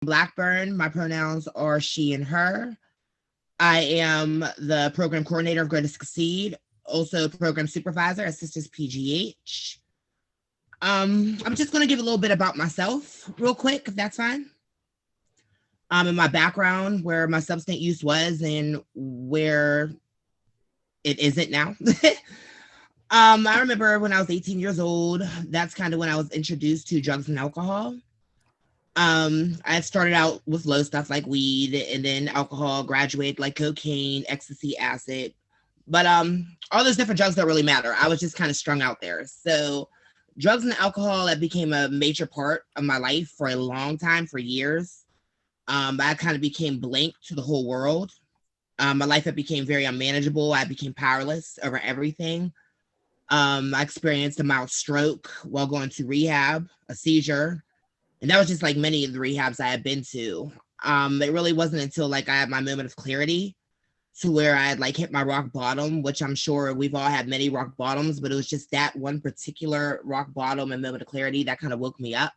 Blackburn. My pronouns are she and her. I am the program coordinator of Grow to Succeed, also program supervisor at Sisters PGH. I'm just going to give a little bit about myself real quick, if that's fine. And my background, where my substance use was and where it isn't now. I remember when I was 18 years old, that's kind of when I was introduced to drugs and alcohol. I started out with low stuff like weed and then alcohol, graduated like cocaine, ecstasy, acid. But all those different drugs don't really matter. I was just kind of strung out there. So drugs and alcohol that became a major part of my life for a long time, for years. I kind of became blank to the whole world. My life had became very unmanageable. I became powerless over everything. I experienced a mild stroke while going to rehab, a seizure, and that was just like many of the rehabs I had been to. It really wasn't until like I had my moment of clarity to where I had like hit my rock bottom, which I'm sure we've all had many rock bottoms, but it was just that one particular rock bottom and moment of clarity that kind of woke me up.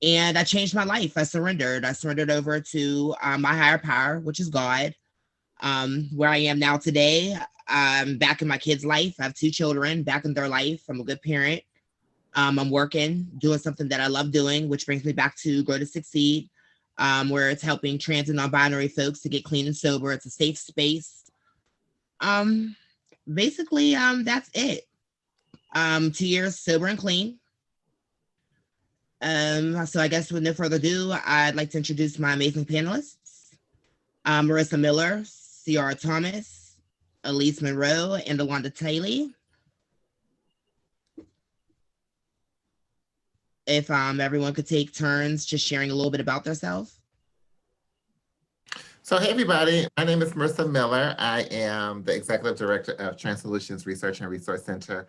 And I changed my life. I surrendered. I surrendered over to my higher power, which is God. Where I am now today, I'm back in my kids' life. I have two children, back in their life. I'm a good parent. I'm working, doing something that I love doing, which brings me back to Grow to Succeed, where it's helping trans and non-binary folks to get clean and sober. It's a safe space. Um, Basically, that's it. 2 years sober and clean. So I guess with no further ado, I'd like to introduce my amazing panelists. Marissa Miller, Ciara Thomas, Elise Monroe, and Alonda Taylor. If everyone could take turns just sharing a little bit about themselves. So hey everybody, my name is Marissa Miller. I am the Executive Director of Trans Solutions Research and Resource Center.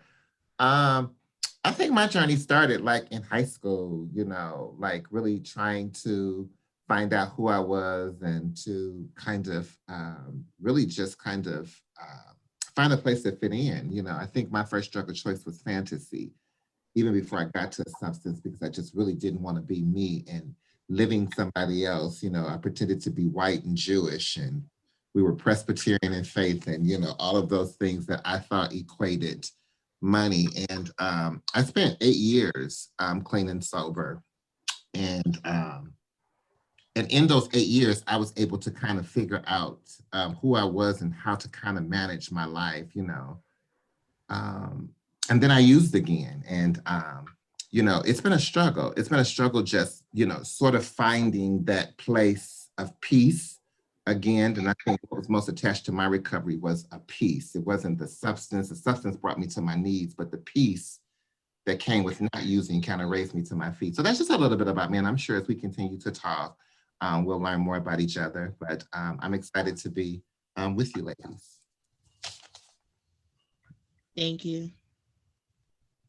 I think my journey started like in high school, you know, like really trying to find out who I was and to kind of really just kind of find a place to fit in. You know, I think my first drug of choice was fantasy, even before I got to a substance, because I just really didn't want to be me and living somebody else. You know, I pretended to be white and Jewish, and we were Presbyterian in faith, and, you know, all of those things that I thought equated money. And I spent 8 years clean and sober. And in those 8 years, I was able to kind of figure out who I was and how to kind of manage my life, you know. And then I used again. And, you know, it's been a struggle. It's been a struggle just, you know, sort of finding that place of peace again. And I think what was most attached to my recovery was a peace. It wasn't the substance. The substance brought me to my needs, but the peace that came with not using kind of raised me to my feet. So that's just a little bit about me. And I'm sure as we continue to talk, we'll learn more about each other. But I'm excited to be with you ladies. Thank you.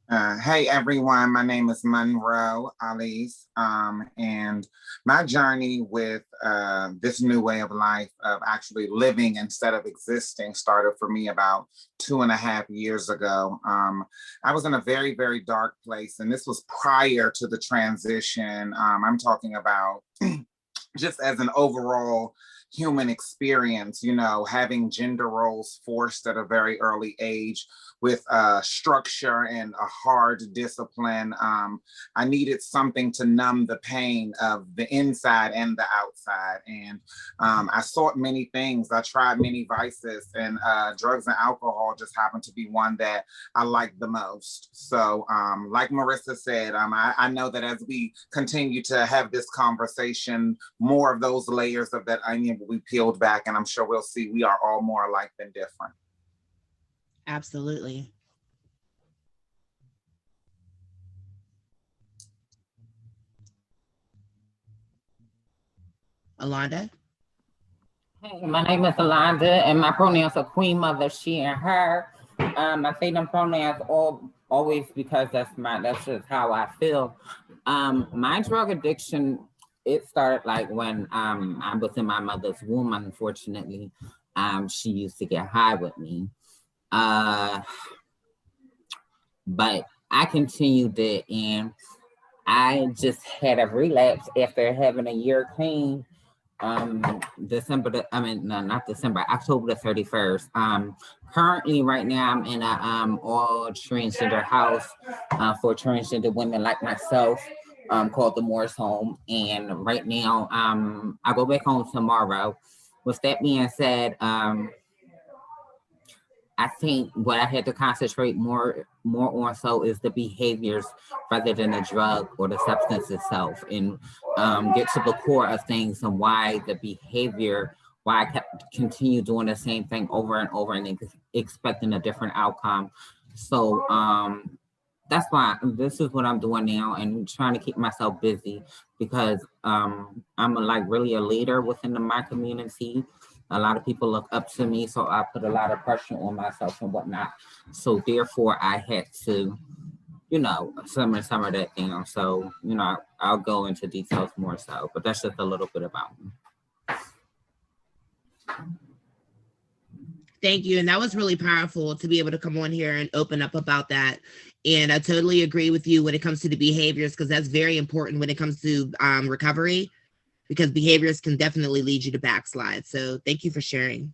Hey everyone, my name is Monroe Alice, and my journey with this new way of life of actually living instead of existing started for me about 2.5 years ago. I was in a very, very dark place, and this was prior to the transition. I'm talking about just as an overall human experience, you know, having gender roles forced at a very early age with structure and a hard discipline. I needed something to numb the pain of the inside and the outside. And I sought many things. I tried many vices, and drugs and alcohol just happened to be one that I liked the most. So like Marissa said, I know that as we continue to have this conversation, more of those layers of that onion will be peeled back, and I'm sure we'll see we are all more alike than different. Absolutely. Alonda? Hey, my name is Alonda, and my pronouns are Queen Mother, she, and her. I say them pronouns always because that's just how I feel. My drug addiction, it started like when I was in my mother's womb. Unfortunately, she used to get high with me, but I continued it, and I just had a relapse after having a year clean. Not December, October the 31st. Currently right now I'm in a all transgender house for transgender women like myself, called the Morris Home. And right now, I go back home tomorrow. With that being said, I think what I had to concentrate more on so is the behaviors rather than the drug or the substance itself, and get to the core of things and why the behavior, why I kept continue doing the same thing over and over and expecting a different outcome. So that's why this is what I'm doing now and trying to keep myself busy because like really a leader within my community. A lot of people look up to me, so I put a lot of pressure on myself and whatnot. So therefore, I had to, simmer that down. So, I'll go into details more so, but that's just a little bit about me. Thank you. And that was really powerful to be able to come on here and open up about that. And I totally agree with you when it comes to the behaviors, because that's very important when it comes to recovery, because behaviors can definitely lead you to backslide. So thank you for sharing.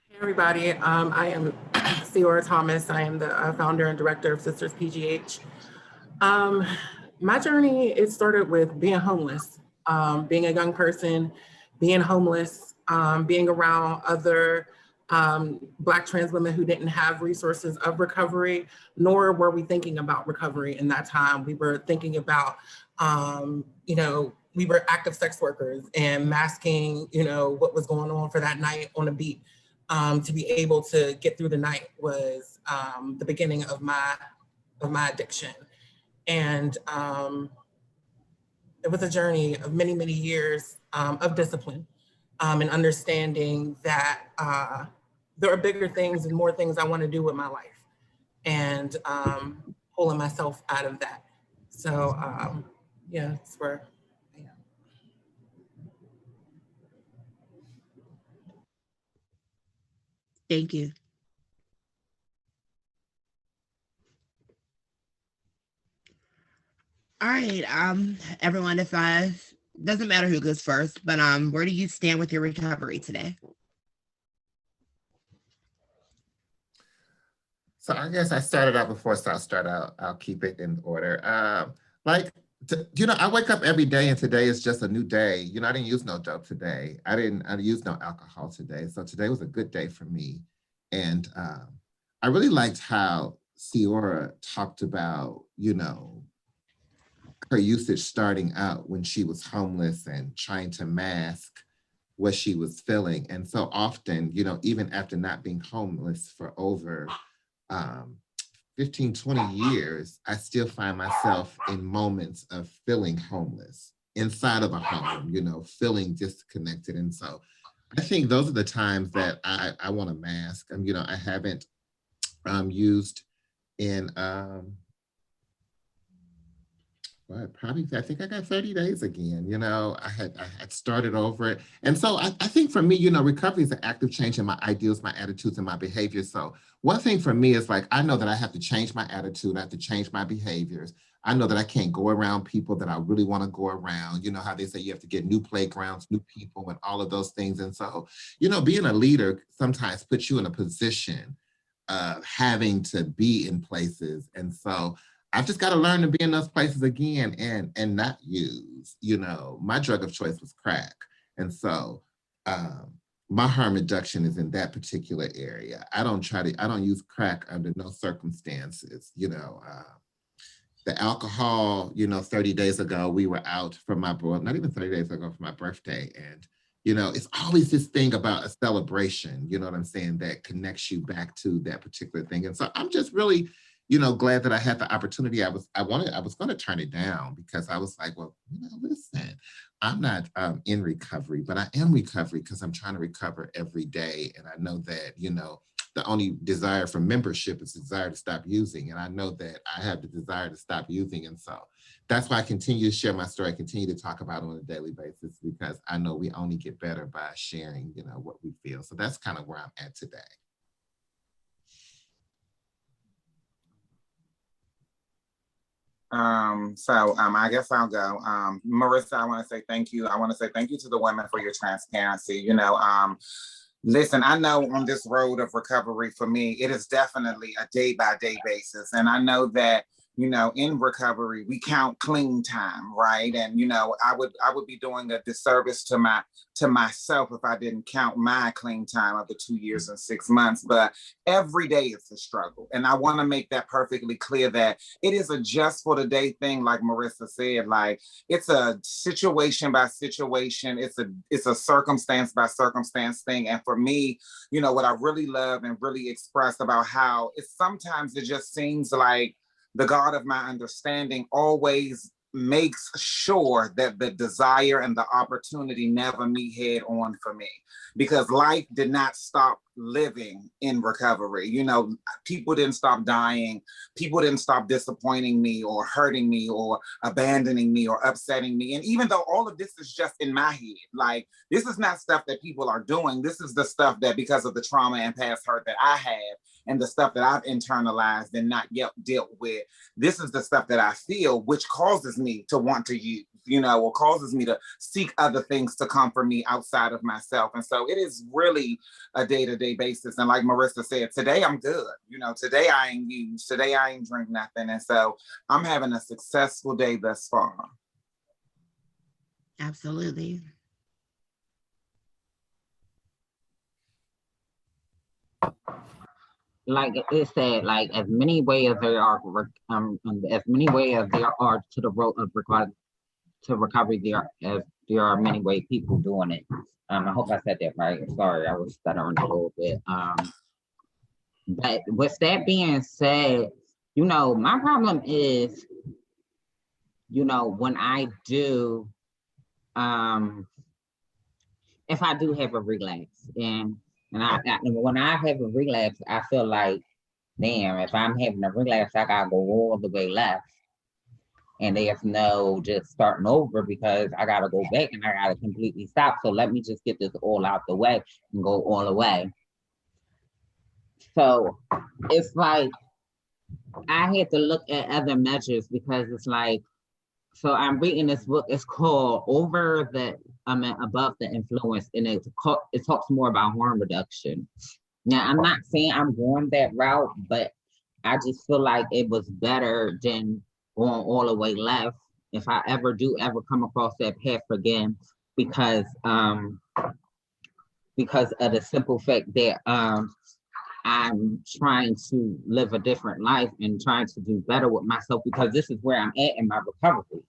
Hey everybody, I am Ciora Thomas. I am the founder and director of Sisters PGH. My journey, it started with being homeless, being a young person, being homeless, being around other Black trans women who didn't have resources of recovery, nor were we thinking about recovery in that time. We were thinking about, we were active sex workers and masking, what was going on for that night on a beat. To be able to get through the night was the beginning of my addiction. And it was a journey of many, many years of discipline and understanding that there are bigger things and more things I want to do with my life, and pulling myself out of that. So yeah, that's where I am. Thank you. All right, everyone, doesn't matter who goes first, but where do you stand with your recovery today? So I guess I started out before, so I'll keep it in order. I wake up every day and today is just a new day. I didn't use no dope today. I didn't use no alcohol today. So today was a good day for me. And I really liked how Ciora talked about, her usage starting out when she was homeless and trying to mask what she was feeling. And so often, even after not being homeless for over 15, 20 years, I still find myself in moments of feeling homeless inside of a home, feeling disconnected. And so I think those are the times that I want to mask. I haven't used in, I think I got 30 days again. I had started over it. And so I think for me, recovery is an active change in my ideals, my attitudes, and my behaviors. So one thing for me is I know that I have to change my attitude. I have to change my behaviors. I know that I can't go around people that I really want to go around. You know how they say you have to get new playgrounds, new people, and all of those things. And so, being a leader sometimes puts you in a position of having to be in places. And so I've just got to learn to be in those places again and not use, my drug of choice was crack. And so my harm reduction is in that particular area. I don't use crack under no circumstances, the alcohol, 30 days ago, we were out for not even 30 days ago for my birthday. And, it's always this thing about a celebration, you know what I'm saying, that connects you back to that particular thing. And so I'm just really, glad that I had the opportunity. I was going to turn it down because I was like, well, listen, I'm not in recovery, but I am recovery because I'm trying to recover every day. And I know that, the only desire for membership is the desire to stop using. And I know that I have the desire to stop using. And so that's why I continue to share my story. I continue to talk about it on a daily basis because I know we only get better by sharing, what we feel. So that's kind of where I'm at today. I guess I'll go. Marissa, I want to say thank you. I want to say thank you to the women for your transparency. Listen, I know on this road of recovery for me, it is definitely a day by day basis. And I know that, in recovery, we count clean time, right? And, I would be doing a disservice to myself if I didn't count my clean time of the 2 years and 6 months. But every day it's a struggle. And I want to make that perfectly clear that it is a just for the day thing, like Marissa said, like it's a situation by situation, it's a circumstance by circumstance thing. And for me, what I really love and really express about how sometimes it just seems like the God of my understanding always makes sure that the desire and the opportunity never meet head on for me, because life did not stop living in recovery. People didn't stop dying. People didn't stop disappointing me or hurting me or abandoning me or upsetting me. And even though all of this is just in my head, like this is not stuff that people are doing. This is the stuff that because of the trauma and past hurt that I have and the stuff that I've internalized and not yet dealt with, this is the stuff that I feel, which causes me to want to use, or causes me to seek other things to comfort me outside of myself. And so it is really a day-to-day basis. And like Marissa said, today I'm good. Today I ain't used, today I ain't drink nothing. And so I'm having a successful day thus far. Absolutely. Like it said, like as many ways there are, as many ways there are to the road of recovery, there are many ways people doing it. I hope I said that right. Sorry, I was stuttering a little bit. But with that being said, my problem is, when I do, if I do have a relapse, and when I have a relapse, I feel like, damn, if I'm having a relapse, I gotta go all the way left. And there's no just starting over because I gotta go back and I gotta completely stop. So let me just get this all out the way and go all the way. So it's like, I had to look at other measures because it's like, so I'm reading this book, it's called Above the Influence, and it talks more about harm reduction. Now, I'm not saying I'm going that route, but I just feel like it was better than going all the way left if I ever come across that path again, because of the simple fact that I'm trying to live a different life and trying to do better with myself, because this is where I'm at in my recovery.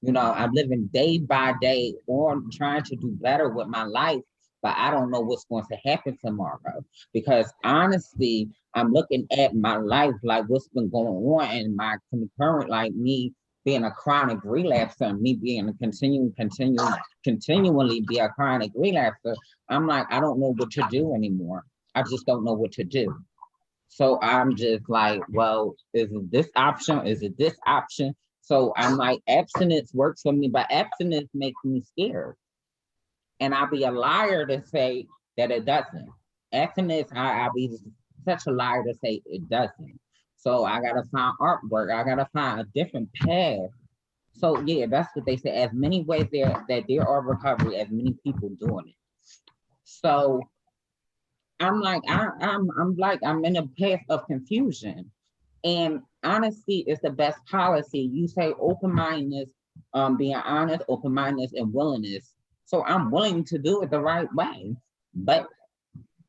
I'm living day by day on trying to do better with my life, but I don't know what's going to happen tomorrow. Because honestly, I'm looking at my life, like what's been going on in my current, like me being a chronic relapser, me being a continually be a chronic relapser. I'm like, I don't know what to do anymore. I just don't know what to do. So I'm just like, well, is it this option? Is it this option? So I'm like, abstinence works for me, but abstinence makes me scared. And I'll be a liar to say that it doesn't. Abstinence, I'll be such a liar to say it doesn't. So I gotta find artwork. I gotta find a different path. So yeah, that's what they say. As many ways there are recovery, as many people doing it. So I'm like, I'm in a path of confusion. And honesty is the best policy. You say open-mindedness, being honest, open-mindedness, and willingness. So I'm willing to do it the right way, but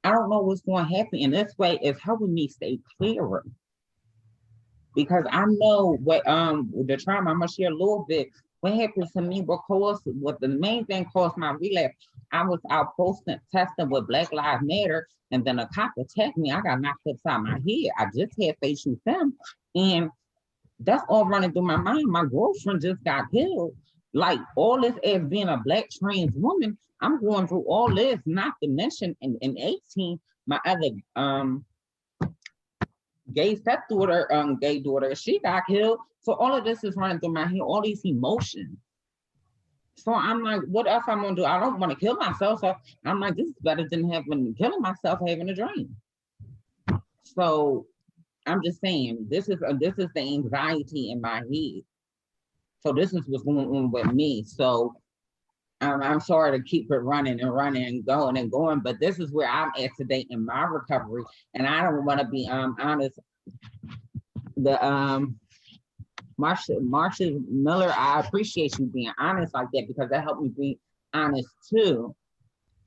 I don't know what's going to happen. And this way is helping me stay clearer, because I know what the trauma. I'm gonna share a little bit. What happened to me? What the main thing caused my relapse? I was out testing with Black Lives Matter, and then a cop attacked me. I got knocked upside my head. I just had facial film, and that's all running through my mind. My girlfriend just got killed. Like all this as being a Black trans woman, I'm going through all this. Not to mention in 18, my other gay daughter, she got killed. So all of this is running through my head, all these emotions. So I'm like, what else I'm gonna do? I don't want to kill myself. So I'm like, this is better than killing myself, having a dream. So I'm just saying, this is the anxiety in my head. So this is what's going on with me. So I'm sorry to keep it running and running and going, but this is where I'm at today in my recovery. And I don't want to be honest. The Marsha Miller, I appreciate you being honest like that, because that helped me be honest too.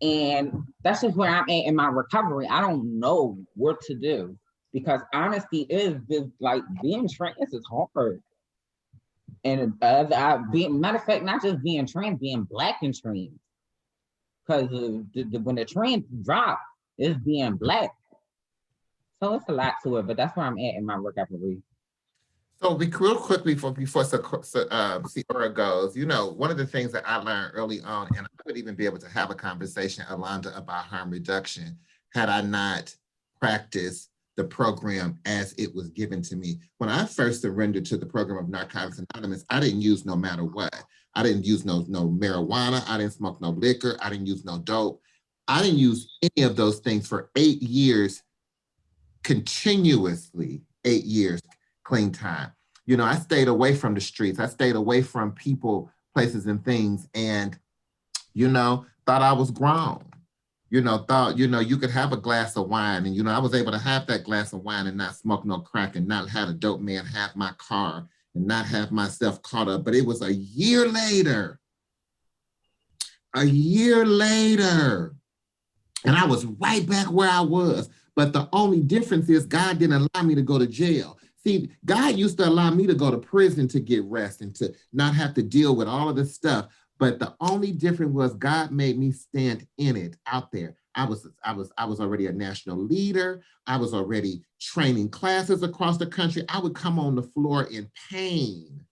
And that's just where I'm at in my recovery. I don't know what to do, because honesty is like being trans is hard. And matter of fact, not just being trans, being Black and trans. Because when the trans drop, it's being Black. So it's a lot to it, but that's where I'm at in my recovery. So real quickly before Ciara goes, you know, one of the things that I learned early on, and I would even be able to have a conversation, Alonda, about harm reduction had I not practiced the program as it was given to me. When I first surrendered to the program of Narcotics Anonymous, I didn't use no matter what. I didn't use no marijuana. I didn't smoke no liquor. I didn't use no dope. I didn't use any of those things for 8 years, continuously 8 years, clean time. You know, I stayed away from the streets. I stayed away from people, places, and things, and, you know, thought I was grown. You know, thought, you know, you could have a glass of wine, and, you know, I was able to have that glass of wine and not smoke no crack and not have a dope man have my car and not have myself caught up. But it was a year later, and I was right back where I was. But the only difference is God didn't allow me to go to jail. See, God used to allow me to go to prison to get rest and to not have to deal with all of this stuff. But the only difference was God made me stand in it out there. I was already a national leader. I was already training classes across the country. I would come on the floor in pain,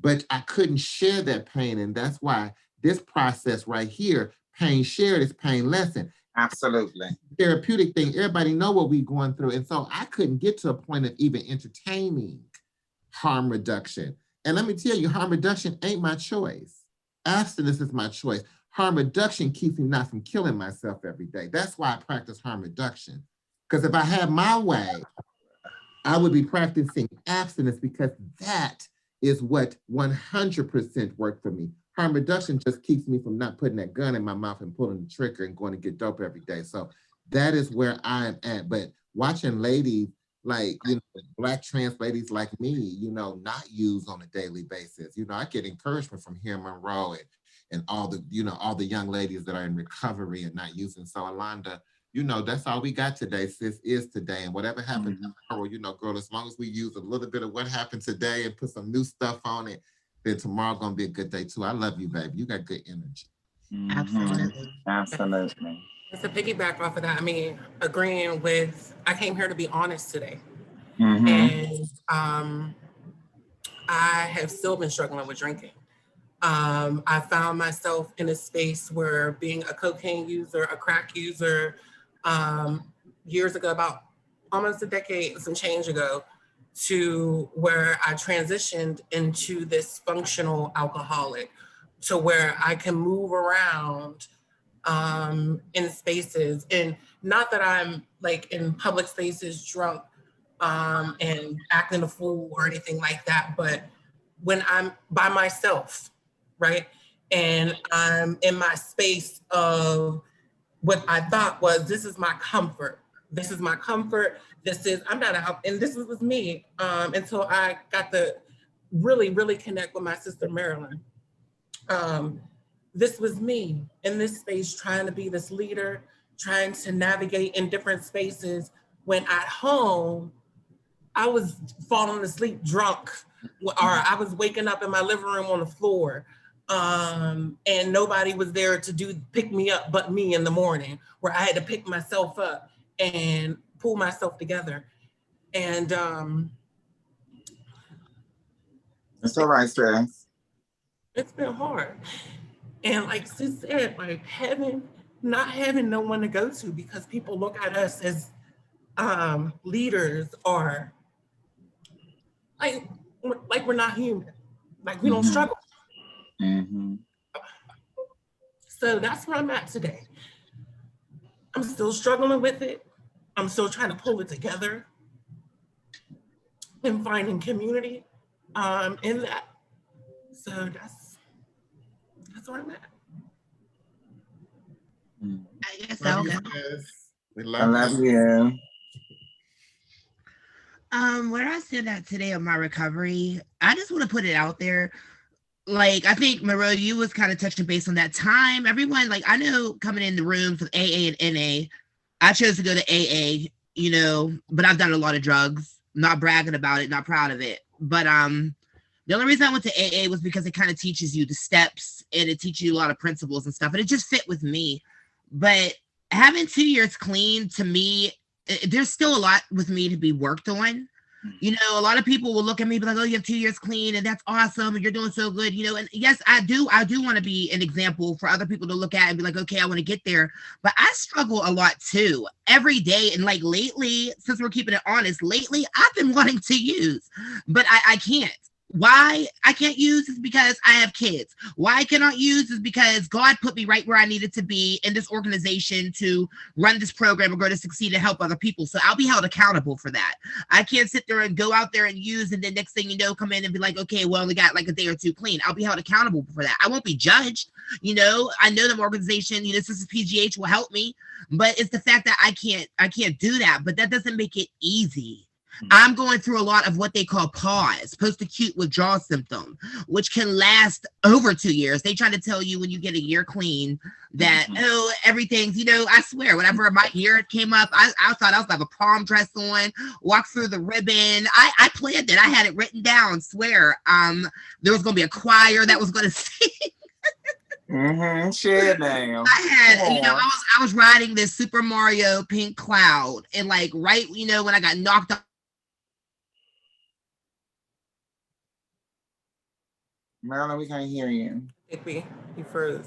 but I couldn't share that pain. And that's why this process right here, pain shared is pain lessened. Absolutely. Therapeutic thing, everybody know what we're going through. And so I couldn't get to a point of even entertaining harm reduction. And let me tell you, harm reduction ain't my choice. Abstinence is my choice. Harm reduction keeps me not from killing myself every day. That's why I practice harm reduction. Because if I had my way, I would be practicing abstinence, because that is what 100% worked for me. Harm reduction just keeps me from not putting that gun in my mouth and pulling the trigger and going to get dope every day. So that is where I'm at. But watching ladies like, you know, Black trans ladies like me, you know, not use on a daily basis. You know, I get encouragement from here, Monroe, and all the, you know, all the young ladies that are in recovery and not using. So Alonda, you know, that's all we got today, sis, is today. And whatever happens tomorrow, you know, girl, as long as we use a little bit of what happened today and put some new stuff on it, then tomorrow gonna be a good day too. I love you, baby. You got good energy. Absolutely. Absolutely. To piggyback off of that, I mean, agreeing with, I came here to be honest today. Mm-hmm. And I have still been struggling with drinking. I found myself in a space where being a cocaine user, a crack user, years ago, about almost a decade, some change ago, to where I transitioned into this functional alcoholic, to where I can move around in spaces, and not that I'm like in public spaces drunk and acting a fool or anything like that, but when I'm by myself, right? And I'm in my space of what I thought was, this is my comfort. This is my comfort. This is, I'm not out, and this was me until I got to really, really connect with my sister, Marolyn. This was me in this space, trying to be this leader, trying to navigate in different spaces, when at home, I was falling asleep drunk, or I was waking up in my living room on the floor, and nobody was there to pick me up but me in the morning, where I had to pick myself up and pull myself together. And it's all right, sis. It's been hard. And like Sis said, like not having no one to go to, because people look at us as leaders, or like we're not human, like we don't struggle. So that's where I'm at today. I'm still struggling with it. I'm still trying to pull it together and finding community in that. So that's where I'm at. I guess Love I'll you, go. sis. We I love love you. you. Where I said that today of my recovery, I just want to put it out there. Like, I think Marilla, you was kind of touching base on that time. Everyone, like, I know coming in the rooms with AA and NA, I chose to go to AA, but I've done a lot of drugs. Not bragging about it, not proud of it. But the only reason I went to AA was because it kind of teaches you the steps and it teaches you a lot of principles and stuff. And it just fit with me. But having 2 years clean, to me, there's still a lot with me to be worked on. A lot of people will look at me and be like, oh, you have 2 years clean and that's awesome. And you're doing so good, and yes, I do want to be an example for other people to look at and be like, okay, I want to get there. But I struggle a lot too, every day. And like lately, since we're keeping it honest, lately I've been wanting to use, but I can't. Why I can't use is because I have kids. Why I cannot use is because God put me right where I needed to be in this organization to run this program and grow to succeed and help other people. So I'll be held accountable for that. I can't sit there and go out there and use and then next thing you know, come in and be like, okay, well, only got like a day or two clean. I'll be held accountable for that. I won't be judged. I know the organization, this is PGH will help me, but it's the fact that I can't do that. But that doesn't make it easy. I'm going through a lot of what they call PAWS, post-acute withdrawal symptom, which can last over 2 years. They try to tell you when you get a year clean that, everything's, I swear, whenever my year came up, I thought I was like a prom dress on, walk through the ribbon. I planned it. I had it written down, swear. There was going to be a choir that was going to sing. Share now. I had, I was riding this Super Mario pink cloud and like, right, when I got knocked off. Marolyn, we can't hear you. Higby, you froze.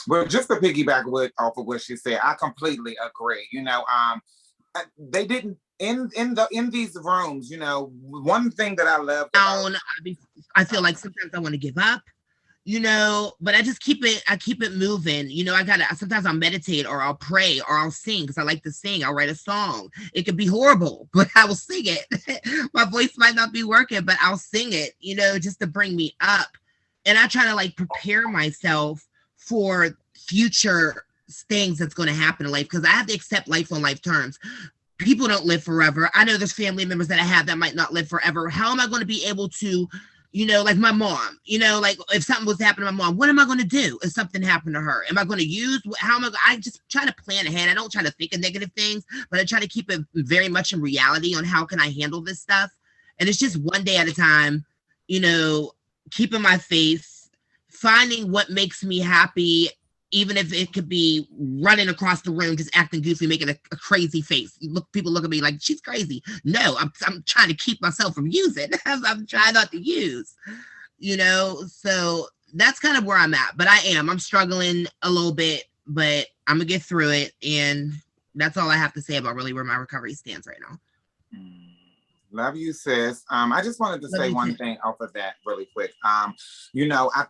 Well, just to piggyback off of what she said, I completely agree. They didn't in these rooms. One thing that I love. I feel like sometimes I want to give up. But I just keep it moving. Sometimes I'll meditate or I'll pray or I'll sing because I like to sing. I'll write a song. It could be horrible, but I will sing it. My voice might not be working, but I'll sing it, just to bring me up. And I try to like prepare myself for future things that's going to happen in life because I have to accept life on life terms. People don't live forever. I know there's family members that I have that might not live forever. How am I going to be able to like my mom, like if something was happening to my mom, what am I going to do if something happened to her? Am I going to use, I just try to plan ahead. I don't try to think of negative things, but I try to keep it very much in reality on how can I handle this stuff. And it's just one day at a time, keeping my faith, finding what makes me happy, even if it could be running across the room, just acting goofy, making a crazy face. People look at me like she's crazy. No, I'm trying to keep myself from using. I'm trying not to use, so that's kind of where I'm at. But I'm struggling a little bit, but I'm gonna get through it. And that's all I have to say about really where my recovery stands right now. Love you, sis. I just wanted to say one thing off of that really quick. I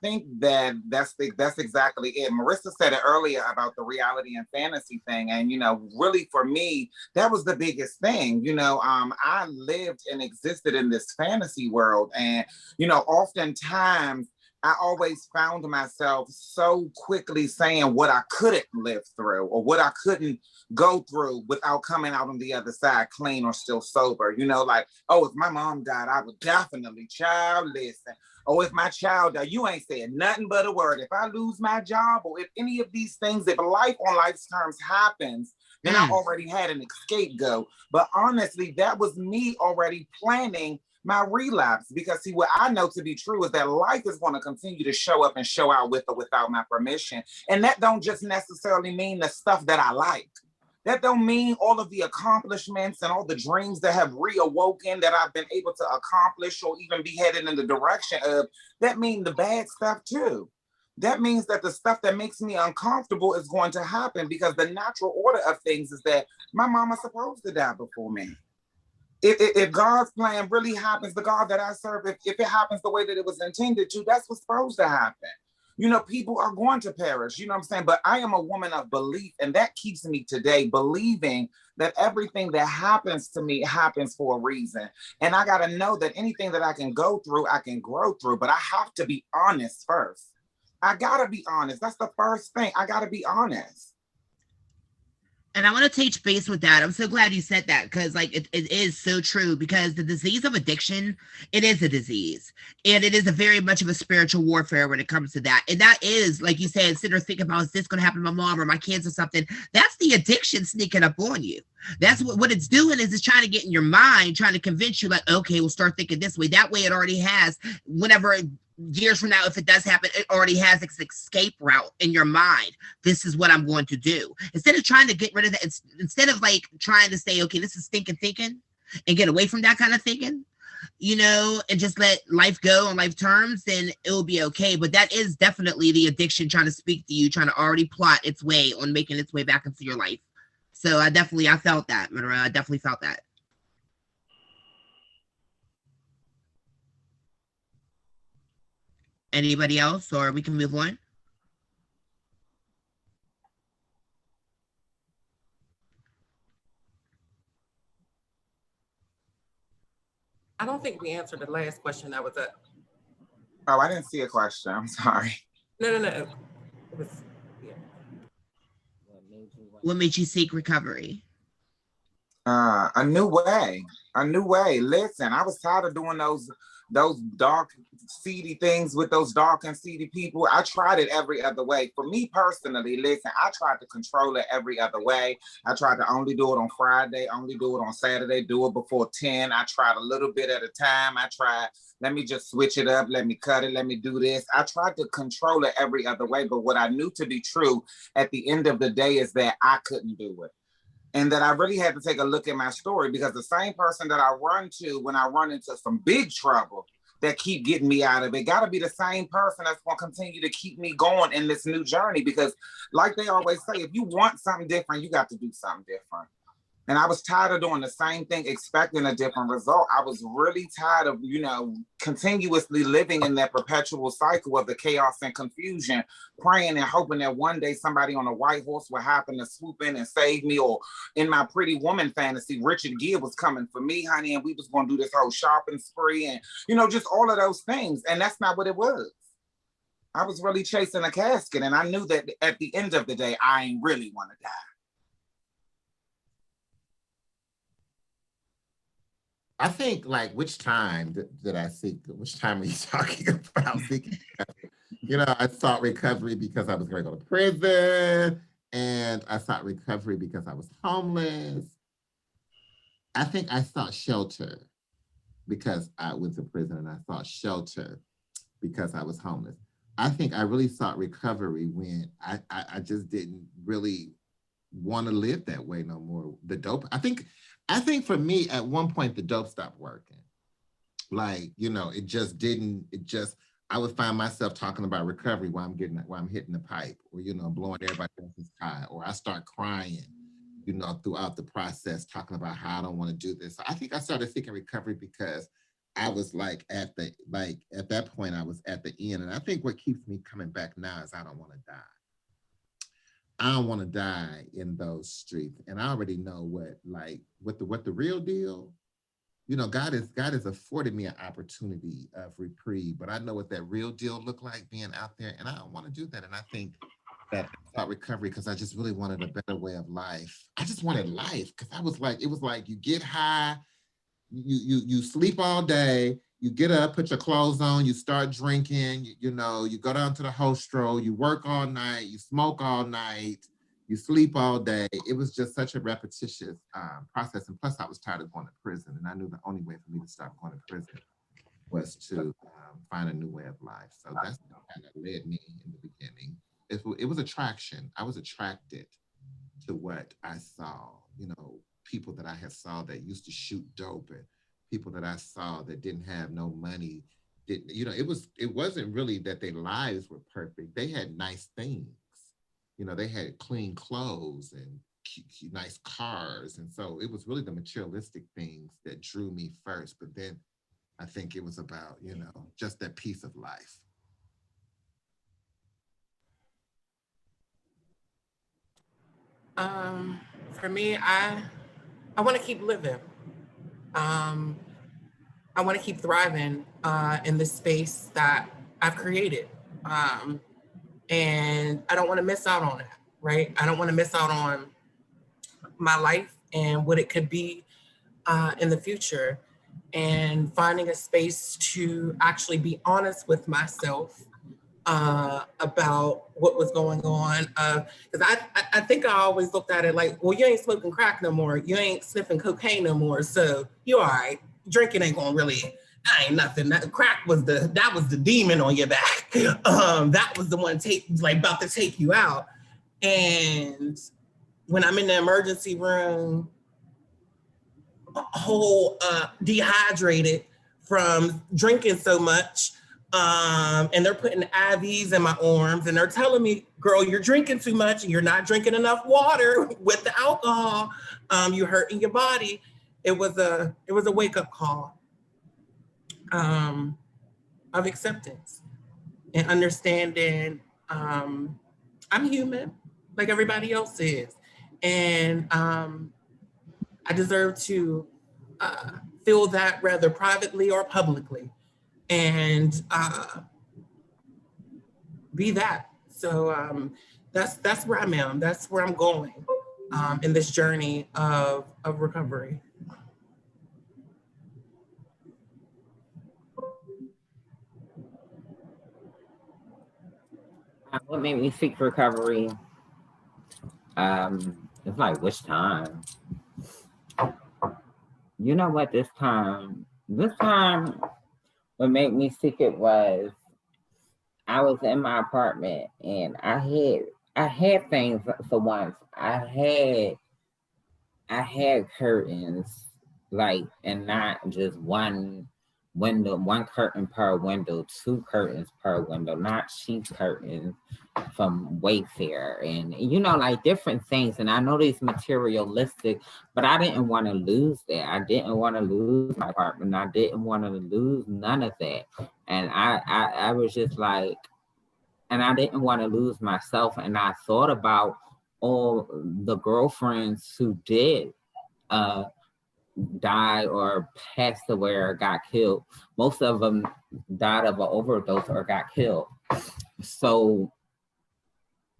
think that's exactly it. Marissa said it earlier about the reality and fantasy thing. And, really for me, that was the biggest thing. I lived and existed in this fantasy world. And, oftentimes I always found myself so quickly saying what I couldn't live through or what I couldn't go through without coming out on the other side clean or still sober. Like, oh, if my mom died, I would definitely listen. Oh, if my child died, you ain't saying nothing but a word. If I lose my job or if any of these things, if life on life's terms happens, then I already had an scapegoat. But honestly, that was me already planning my relapse, because see, what I know to be true is that life is going to continue to show up and show out with or without my permission. And that don't just necessarily mean the stuff that I like. That don't mean all of the accomplishments and all the dreams that have reawoken that I've been able to accomplish or even be headed in the direction of. That means the bad stuff too. That means that the stuff that makes me uncomfortable is going to happen, because the natural order of things is that my mama's supposed to die before me. If God's plan really happens, the God that I serve, if it happens the way that it was intended to, that's what's supposed to happen. You know, people are going to perish, you know what I'm saying? But I am a woman of belief, and that keeps me today believing that everything that happens to me happens for a reason. And I got to know that anything that I can go through, I can grow through, but I have to be honest first. I got to be honest. That's the first thing. I got to be honest. And I want to touch base with that. I'm so glad you said that, because like it is so true, because the disease of addiction, it is a disease. And it is a very much of a spiritual warfare when it comes to that. And that is, like you said, sit or think about, is this going to happen to my mom or my kids or something? That's the addiction sneaking up on you. That's what it's doing, is it's trying to get in your mind, trying to convince you like, okay, we'll start thinking this way. That way it already has, whenever years from now, if it does happen, it already has its escape route in your mind. This is what I'm going to do. Instead of trying to get rid of that, instead of like trying to say, okay, this is thinking and get away from that kind of thinking, you know, and just let life go on life terms, then it will be okay. But that is definitely the addiction trying to speak to you, trying to already plot its way on making its way back into your life. So I felt that, Monroe. I definitely felt that. Anybody else, or we can move on? I don't think we answered the last question that was up. Oh, I didn't see a question. I'm sorry. No. It was, yeah. What made you seek recovery? A new way. A new way. Listen, I was tired of doing those dark, seedy things with those dark and seedy people. I tried it every other way. For me personally, listen, I tried to control it every other way. I tried to only do it on Friday, only do it on Saturday, do it before 10. I tried a little bit at a time. I tried, let me just switch it up, let me cut it, let me do this. I tried to control it every other way. But what I knew to be true at the end of the day is that I couldn't do it. And that I really had to take a look at my story, because the same person that I run to when I run into some big trouble that keep getting me out of it got to be the same person that's going to continue to keep me going in this new journey. Because like they always say, if you want something different, you got to do something different. And I was tired of doing the same thing, expecting a different result. I was really tired of, you know, continuously living in that perpetual cycle of the chaos and confusion, praying and hoping that one day somebody on a white horse would happen to swoop in and save me. Or in my Pretty Woman fantasy, Richard Gere was coming for me, honey, and we was going to do this whole shopping spree and, you know, just all of those things. And that's not what it was. I was really chasing a casket, and I knew that at the end of the day, I ain't really want to die. I think, like, which time did I seek? Which time are you talking about seeking recovery? You know, I sought recovery because I was going to go to prison, and I sought recovery because I was homeless. I think I sought shelter because I went to prison, and I sought shelter because I was homeless. I think I really sought recovery when I just didn't really want to live that way no more. The dope, I think for me, at one point, the dope stopped working. Like, you know, I would find myself talking about recovery while I'm hitting the pipe, or, you know, blowing everybody else's high, or I start crying, you know, throughout the process, talking about how I don't want to do this. So I think I started seeking recovery because I was at that point, I was at the end. And I think what keeps me coming back now is I don't want to die. I don't want to die in those streets. And I already know what the real deal, you know, God has afforded me an opportunity of reprieve, but I know what that real deal looked like being out there, and I don't want to do that. And I think that about recovery, because I just really wanted a better way of life. I just wanted life, because it was like you get high, you sleep all day, you get up, put your clothes on, you start drinking, you know, you go down to the hostro, you work all night, you smoke all night, you sleep all day. It was just such a repetitious process. And plus I was tired of going to prison, and I knew the only way for me to stop going to prison was to find a new way of life. So that's what kind of led me in the beginning. It was attraction. I was attracted to what I saw, you know, people that I had saw that used to shoot dope, and people that I saw that didn't have no money. You know, it wasn't really that their lives were perfect. They had nice things. You know, they had clean clothes and nice cars. And so it was really the materialistic things that drew me first. But then I think it was about, you know, just that piece of life. For me, I want to keep living. Um, I want to keep thriving in the space that I've created. And I don't want to miss out on that, right? I don't want to miss out on my life and what it could be in the future, and finding a space to actually be honest with myself about what was going on. Because I think I always looked at it like, well, you ain't smoking crack no more. You ain't sniffing cocaine no more. So you all right. Drinking ain't gonna really, that ain't nothing. That crack was that was the demon on your back. That was the one like about to take you out. And when I'm in the emergency room, whole dehydrated from drinking so much, and they're putting IVs in my arms, and they're telling me, girl, you're drinking too much and you're not drinking enough water with the alcohol. You're hurting your body. It was a wake-up call of acceptance and understanding I'm human like everybody else is. And I deserve to feel that rather privately or publicly, and be that. So that's where I'm at. That's where I'm going in this journey of recovery. What made me seek recovery? It's like, which time? You know what? This time, what made me seek it was I was in my apartment and I had things for once. I had curtains, like, and not just one window, one curtain per window, two curtains per window, not sheet curtains from Wayfair, and like different things. And I know these materialistic, but I didn't want to lose that. I didn't want to lose my apartment. I didn't want to lose none of that. And I was just like, and I didn't want to lose myself. And I thought about all the girlfriends who did die or passed away or got killed. Most of them died of an overdose or got killed. So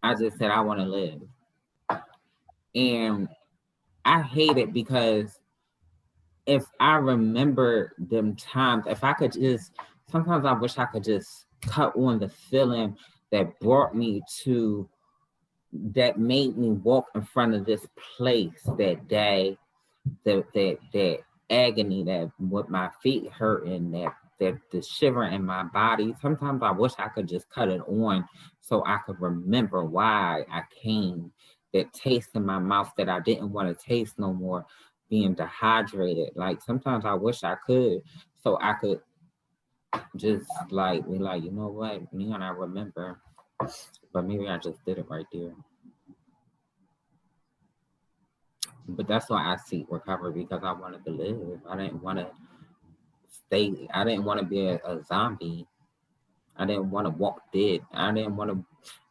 I just said, I want to live. And I hate it because if I remember them times, if I could just, sometimes I wish I could just cut on the feeling that brought me to, that made me walk in front of this place that day, that agony, that with my feet hurting, that the shiver in my body. Sometimes I wish I could just cut it on so I could remember why I came. That taste in my mouth that I didn't want to taste no more, being dehydrated. Like sometimes I wish I could, so I could just like be like, you know what, me and I remember, but maybe I just did it right there. But that's why I seek recovery, because I wanted to live. I didn't want to stay. I didn't want to be a zombie. I didn't want to walk dead. I didn't want to,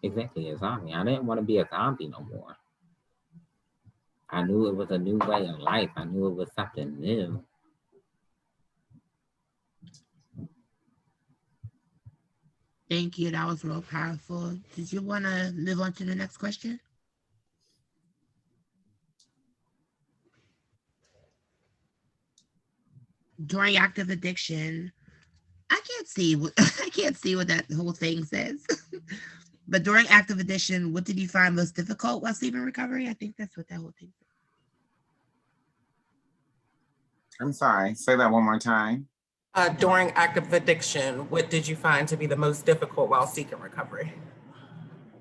exactly, a zombie. I didn't want to be a zombie no more. I knew it was a new way of life. I knew it was something new. Thank you. That was real powerful. Did you want to move on to the next question? During active addiction, I can't see what that whole thing says. But during active addiction, what did you find most difficult while sleep and recovery? I think that's what that whole thing says. I'm sorry, say that one more time. During active addiction, what did you find to be the most difficult while seeking recovery?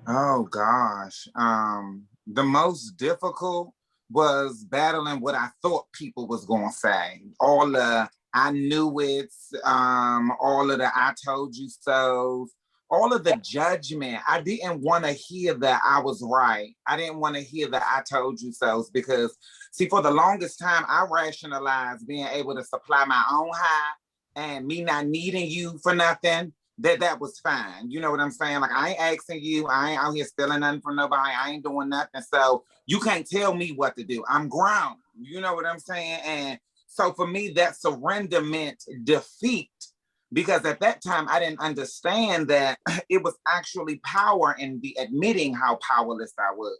Oh gosh. The most difficult was battling what I thought people was gonna say. All the I knew it, all of the I told you so, all of the judgment. I didn't want to hear that I was right. I didn't want to hear that I told you so, because see, for the longest time, I rationalized being able to supply my own high and me not needing you for nothing. that was fine. You know what I'm saying? Like, I ain't asking you, I ain't out here stealing nothing from nobody, I ain't doing nothing. So you can't tell me what to do. I'm grown. You know what I'm saying? And so for me, that surrender meant defeat, because at that time I didn't understand that it was actually power in the admitting how powerless I was.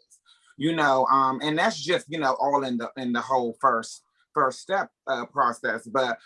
And that's just, all in the whole first step process. But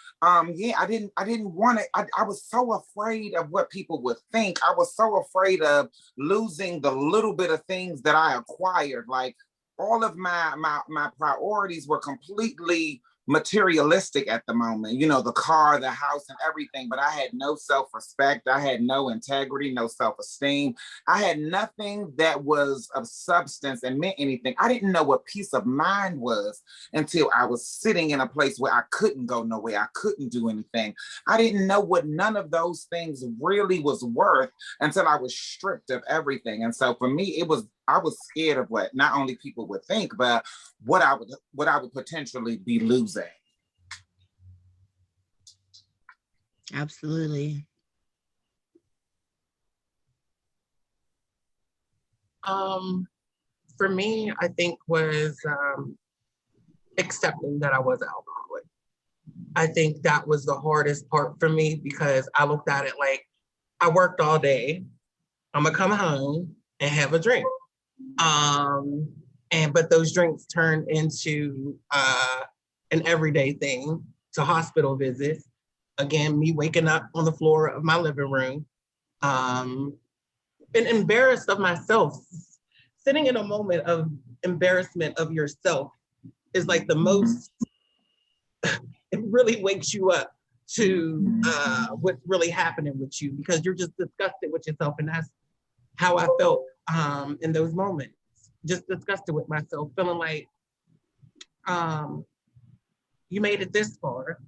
yeah, I didn't want it. I was so afraid of what people would think. I was so afraid of losing the little bit of things that I acquired. Like, all of my priorities were completely materialistic at the moment, the car, the house, and everything. But I had no self-respect. I had no integrity, no self-esteem. I had nothing that was of substance and meant anything. I didn't know what peace of mind was until I was sitting in a place where I couldn't go nowhere. I couldn't do anything. I didn't know what none of those things really was worth until I was stripped of everything. And so for me, I was scared of what not only people would think, but what I would potentially be losing. Absolutely. For me, I think was accepting that I was an alcoholic. I think that was the hardest part for me, because I looked at it like, I worked all day, I'm gonna come home and have a drink. But those drinks turned into an everyday thing, to hospital visits. Again, me waking up on the floor of my living room, been embarrassed of myself. Sitting in a moment of embarrassment of yourself is like the most, it really wakes you up to what's really happening with you, because you're just disgusted with yourself. And that's how I felt in those moments. Just disgusted with myself, feeling like you made it this far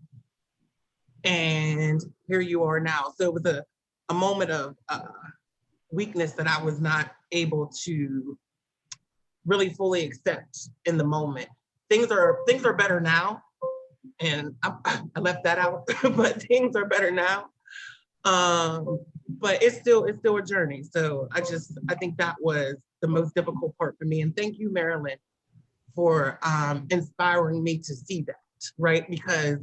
and here you are now. So it was a moment of weakness that I was not able to really fully accept in the moment. Things are better now, and I left that out, but things are better now. But it's still a journey. So I think that was the most difficult part for me. And thank you, Marolyn, for inspiring me to see that, right? Because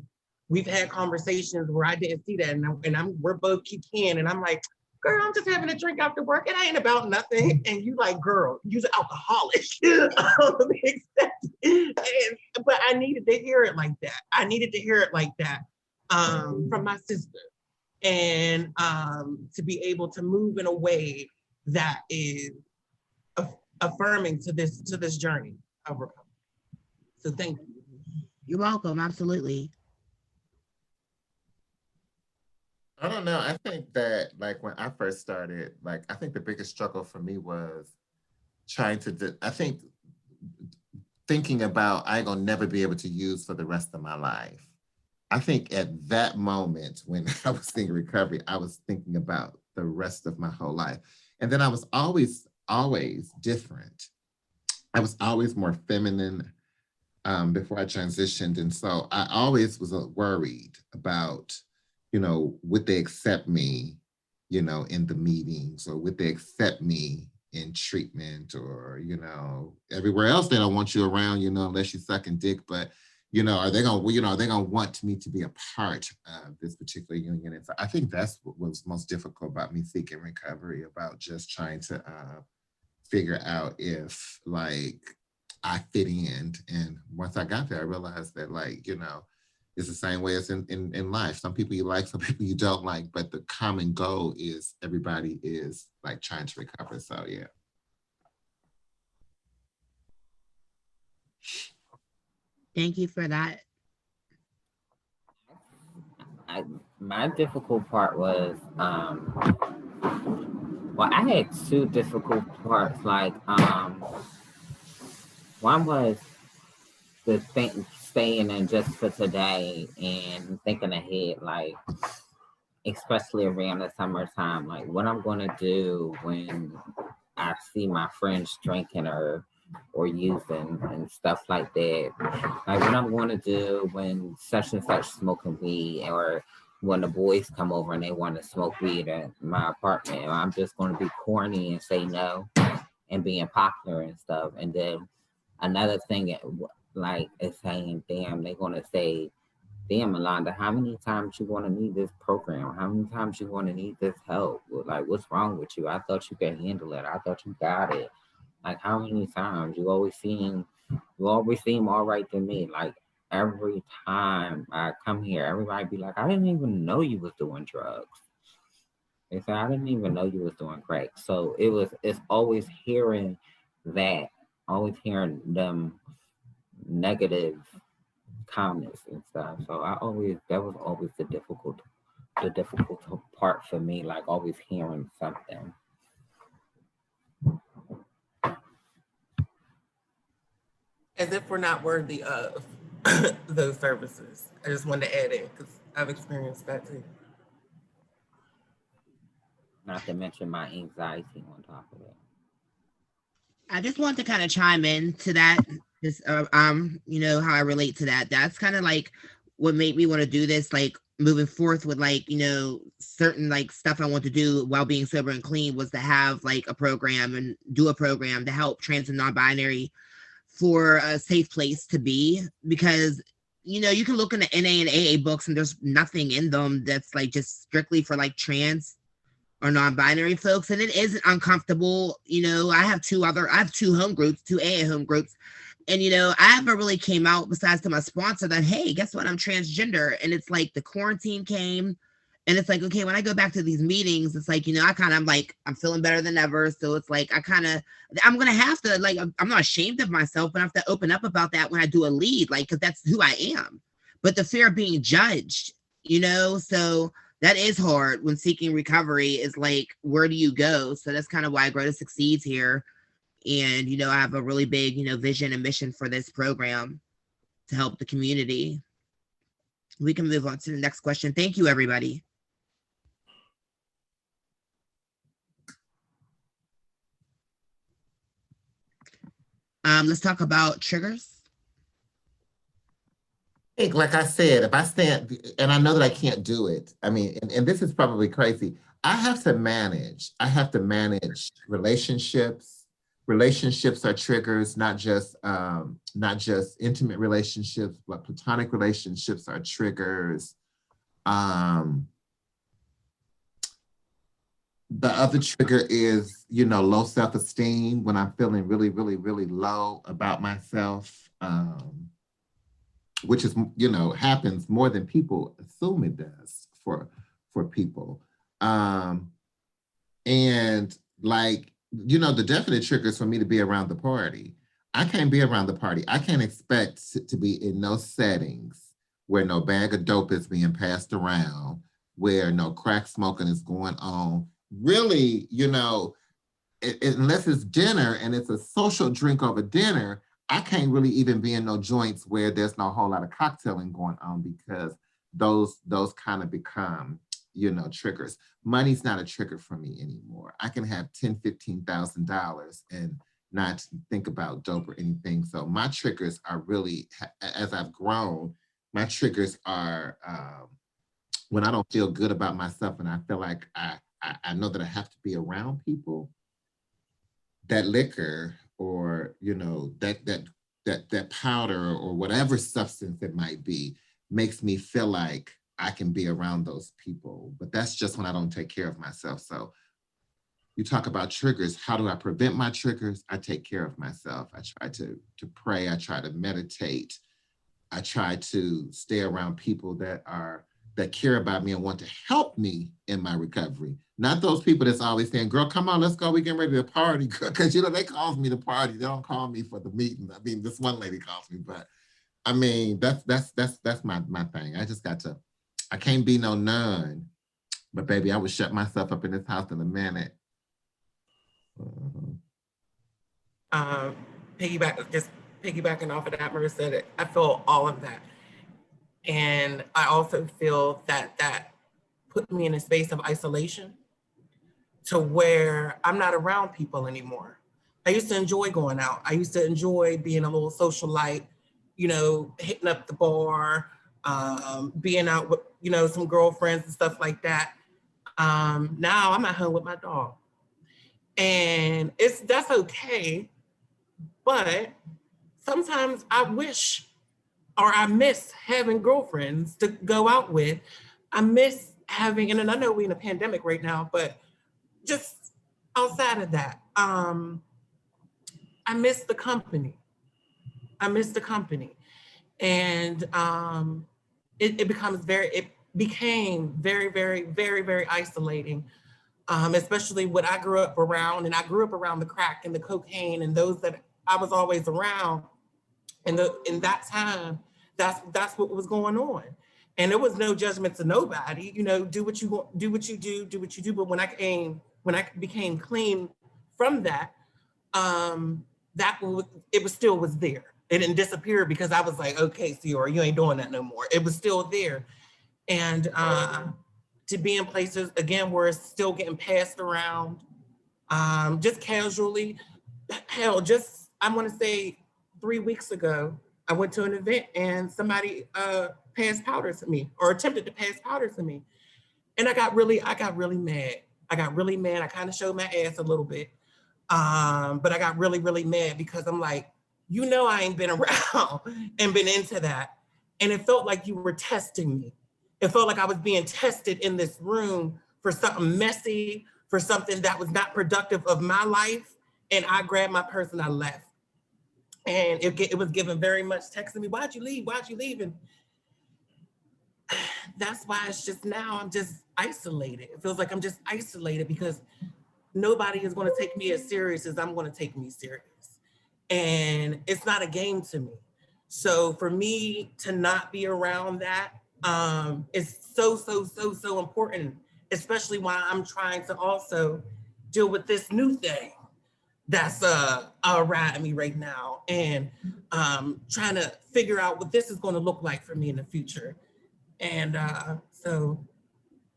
we've had conversations where I didn't see that, and we're both kicking, and I'm like, girl, I'm just having a drink after work. It ain't about nothing. And you like, girl, you're an alcoholic. But I needed to hear it like that. I needed to hear it like that from my sister. And to be able to move in a way that is affirming to this journey of recovery. So thank you. You're welcome. Absolutely. I don't know. I think that, like, when I first started, like, I think the biggest struggle for me was thinking about I ain't gonna never be able to use for the rest of my life. I think at that moment when I was thinking recovery, I was thinking about the rest of my whole life. And then I was always different. I was always more feminine before I transitioned. And so I always was worried about, would they accept me, in the meetings, or would they accept me in treatment, or, everywhere else they don't want you around, unless you're sucking dick. But are they gonna want me to be a part of this particular union? And so I think that's what was most difficult about me seeking recovery, about just trying to figure out if, like, I fit in. And once I got there, I realized that, like, it's the same way as in life. Some people you like, some people you don't like, but the common goal is everybody is, like, trying to recover. So yeah. Thank you for that. My difficult part was, well, I had two difficult parts. Like, one was the staying in just for today and thinking ahead, like, especially around the summertime, like, what I'm going to do when I see my friends drinking or using and stuff like that. Like, what I'm going to do when such and such smoking weed, or when the boys come over and they want to smoke weed at my apartment, I'm just going to be corny and say no and being popular and stuff. And then another thing, like, is saying, damn, they're going to say, damn, Alonda, how many times you going to need this program? How many times you going to need this help? Like, what's wrong with you? I thought you could handle it. I thought you got it. Like, how many times? You always seem all right to me. Like, every time I come here, everybody be like, I didn't even know you was doing drugs. They said, I didn't even know you was doing crack. So it's always hearing that, always hearing them negative comments and stuff. So that was always the difficult part for me, like always hearing something. As if we're not worthy of those services. I just wanted to add it because I've experienced that too. Not to mention my anxiety on top of it. I just want to kind of chime in to that. Just you know, how I relate to that. That's kind of like what made me want to do this, like moving forth with, like, you know, certain like stuff I want to do while being sober and clean, was to have like a program and do a program to help trans and non-binary for a safe place to be. Because, you know, you can look in the NA and AA books and there's nothing in them that's like just strictly for like trans or non-binary folks, and it isn't uncomfortable. You know, I have two home groups, two AA home groups, and, you know, I haven't really came out besides to my sponsor that, hey, guess what, I'm transgender. And it's like the quarantine came, and it's like, okay, when I go back to these meetings, it's like, you know, I'm feeling better than ever. So it's like I'm gonna have to, like, I'm not ashamed of myself, but I have to open up about that when I do a lead, like, because that's who I am. But the fear of being judged, you know, so that is hard when seeking recovery, is like, where do you go? So that's kind of why Grow to Succeed's here. And, you know, I have a really big, you know, vision and mission for this program to help the community. We can move on to the next question. Thank you, everybody. Let's talk about triggers. Like I said, if I stand, and I know that I can't do it, I mean, and this is probably crazy, I have to manage relationships. Relationships are triggers, not just intimate relationships, but platonic relationships are triggers. The other trigger is, you know, low self-esteem, when I'm feeling really, really, really low about myself. Which is, you know, happens more than people assume it does for people. And like, you know, the definite triggers for me to be around the party. I can't be around the party. I can't expect to be in no settings where no bag of dope is being passed around, where no crack smoking is going on. Really, you know, unless it's dinner and it's a social drink over dinner, I can't really even be in no joints where there's no whole lot of cocktailing going on, because those kind of become, you know, triggers. Money's not a trigger for me anymore. I can have $10,000, $15,000 and not think about dope or anything. So my triggers are really, as I've grown, my triggers are when I don't feel good about myself and I feel like I know that I have to be around people. That liquor, or, you know, that powder or whatever substance it might be, makes me feel like I can be around those people. But that's just when I don't take care of myself. So you talk about triggers. How do I prevent my triggers? I take care of myself. I try to pray. I try to meditate. I try to stay around people that care about me and want to help me in my recovery. Not those people that's always saying, girl, come on, let's go. We getting ready to party. Because, you know, they call me to party. They don't call me for the meeting. I mean, this one lady calls me, but I mean, that's my thing. I can't be no nun, but baby, I would shut myself up in this house in a minute. Piggybacking off of that, Marissa, I feel all of that. And I also feel that put me in a space of isolation, to where I'm not around people anymore. I used to enjoy going out. I used to enjoy being a little socialite, you know, hitting up the bar, being out with, you know, some girlfriends and stuff like that. Now I'm at home with my dog. And that's okay. But sometimes I wish, or I miss having girlfriends to go out with. I miss having, and I know we're in a pandemic right now, but just outside of that, I miss the company. I miss the company. And it became very, very, very, very isolating, especially what I grew up around. And I grew up around the crack and the cocaine and those that I was always around. And in that time, that's what was going on. And there was no judgment to nobody, you know, do what you want, do what you do. But when I became clean from that, it still was there. It didn't disappear because I was like, okay, Ciora, you ain't doing that no more. It was still there. And to be in places, again, where it's still getting passed around, just casually. Hell, I want to say 3 weeks ago, I went to an event and somebody passed powder to me, or attempted to pass powder to me. And I got really mad. I got really mad. I kind of showed my ass a little bit. But I got really, really mad because I'm like, you know, I ain't been around and been into that. And it felt like you were testing me. It felt like I was being tested in this room for something messy, for something that was not productive of my life. And I grabbed my purse and I left. And it was given very much texting me, why'd you leave? Why'd you leave? And that's why it's just now I'm just isolated. It feels like I'm just isolated because nobody is going to take me as serious as I'm going to take me serious. And it's not a game to me. So for me to not be around that is so important, especially while I'm trying to also deal with this new thing that's around me right now, and trying to figure out what this is going to look like for me in the future. And so,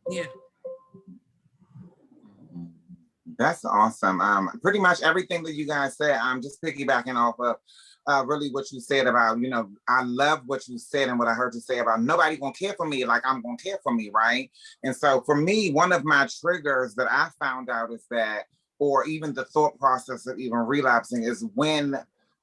yeah. That's awesome. Pretty much everything that you guys said, I'm just piggybacking off of really what you said about, you know, I love what you said and what I heard you say about nobody gonna care for me like I'm gonna care for me, right? And so for me, one of my triggers that I found out is that, or even the thought process of even relapsing, is when,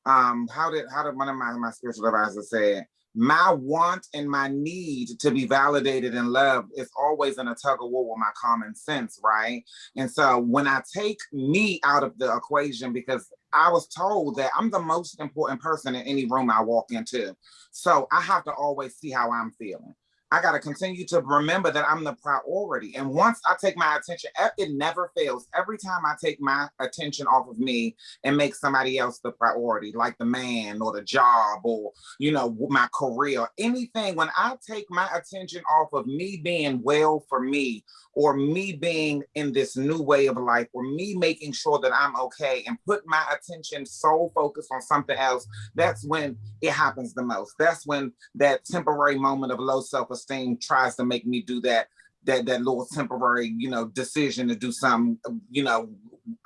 how did one of my spiritual advisors say it? My want and my need to be validated and loved is always in a tug of war with my common sense, right? And so when I take me out of the equation, because I was told that I'm the most important person in any room I walk into, so I have to always see how I'm feeling. I got to continue to remember that I'm the priority. And once I take my attention, it never fails. Every time I take my attention off of me and make somebody else the priority, like the man or the job or, you know, my career, anything, when I take my attention off of me being well for me, or me being in this new way of life, or me making sure that I'm okay, and put my attention so focused on something else, that's when it happens the most. That's when that temporary moment of low self-esteem tries to make me do that little temporary, you know, decision to do something, you know,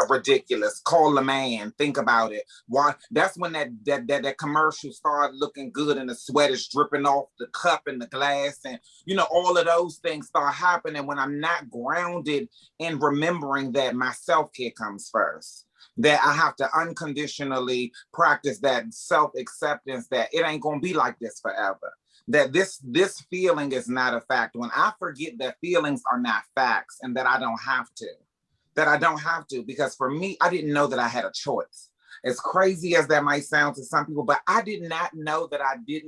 ridiculous. Call a man, think about it. Why? That's when that commercial started looking good and the sweat is dripping off the cup and the glass, and you know, all of those things start happening when I'm not grounded in remembering that my self-care comes first. That I have to unconditionally practice that self-acceptance, that it ain't gonna be like this forever. That this feeling is not a fact. When I forget that feelings are not facts, and that I don't have to, because for me, I didn't know that I had a choice. As crazy as that might sound to some people, but I did not know that I did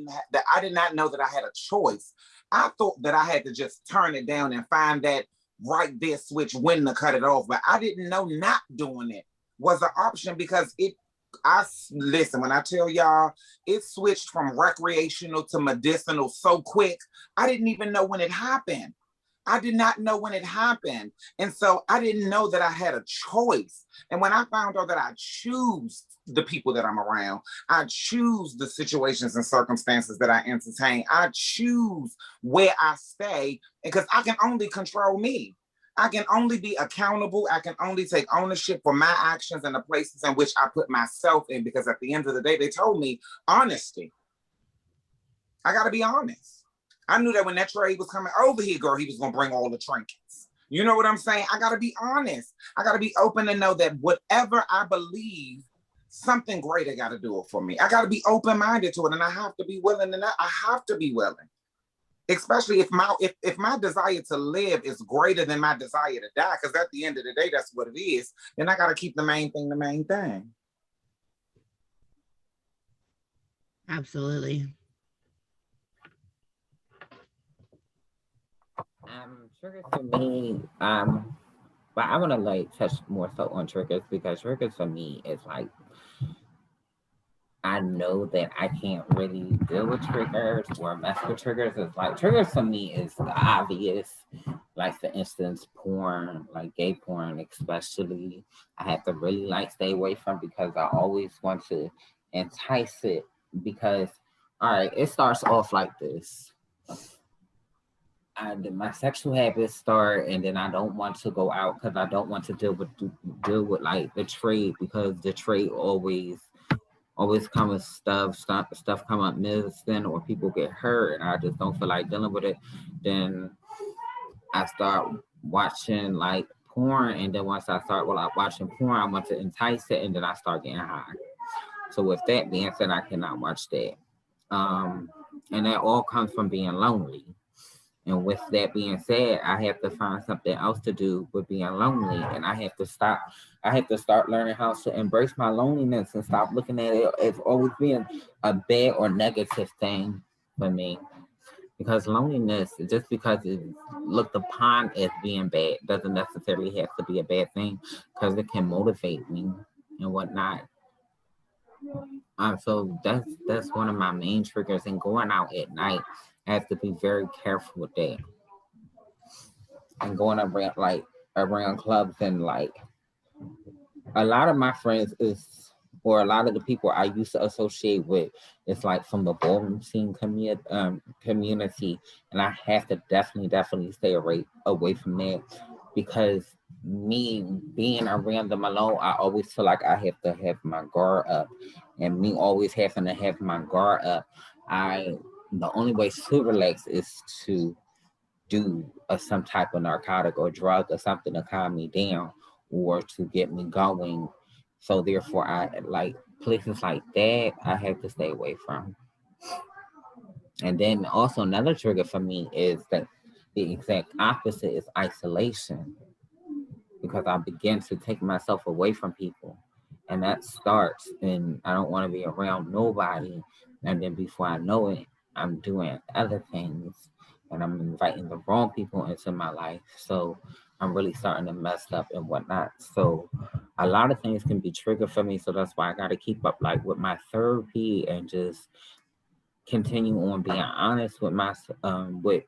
not know that I had a choice. I thought that I had to just turn it down and find that right there switch when to cut it off. But I didn't know not doing it was an option, because listen, when I tell y'all, it switched from recreational to medicinal so quick. I didn't even know when it happened. I did not know when it happened. And so I didn't know that I had a choice. And when I found out that I choose the people that I'm around, I choose the situations and circumstances that I entertain, I choose where I stay, because I can only control me. I can only be accountable. I can only take ownership for my actions and the places in which I put myself in, because at the end of the day, they told me honesty. I got to be honest. I knew that when that trade was coming over here, girl, he was gonna bring all the trinkets. You know what I'm saying? I gotta be honest. I gotta be open to know that whatever I believe, something greater gotta do it for me. I gotta be open-minded to it, and I have to be willing, and I have to be willing. Especially if my desire to live is greater than my desire to die, because at the end of the day, that's what it is, then I gotta keep the main thing the main thing. Absolutely. Triggers for me, but I want to like touch more so on triggers, because triggers for me is like, I know that I can't really deal with triggers or mess with triggers. It's like triggers for me is obvious. Like for instance, porn, like gay porn especially. I have to really like stay away from, because I always want to entice it, because all right, it starts off like this. My sexual habits start, and then I don't want to go out because I don't want to deal with like the trade, because the trade always come with stuff come up missing, or people get hurt, and I just don't feel like dealing with it. Then I start watching like porn, and then once I start watching porn, I want to entice it, and then I start getting high. So with that being said, I cannot watch that. And that all comes from being lonely. And with that being said, I have to find something else to do with being lonely. And I have to stop. I have to start learning how to embrace my loneliness and stop looking at it as always being a bad or negative thing for me. Because loneliness, just because it's looked upon as being bad, doesn't necessarily have to be a bad thing, because it can motivate me and whatnot. So that's one of my main triggers. And going out at night, I have to be very careful with that. And going around clubs, and like a lot of my friends or a lot of the people I used to associate with, it's like from the ballroom scene community, and I have to definitely stay away from that, because me being around them alone, I always feel like I have to have my guard up, and me always having to have my guard up, I the only way to relax is to do some type of narcotic or drug or something to calm me down or to get me going. So therefore, I like places like that I have to stay away from. And then also another trigger for me is that the exact opposite is isolation, because I begin to take myself away from people. And that starts, and I don't want to be around nobody. And then before I know it, I'm doing other things, and I'm inviting the wrong people into my life. So I'm really starting to mess up and whatnot. So a lot of things can be triggered for me. So that's why I got to keep up like with my therapy and just continue on being honest with my with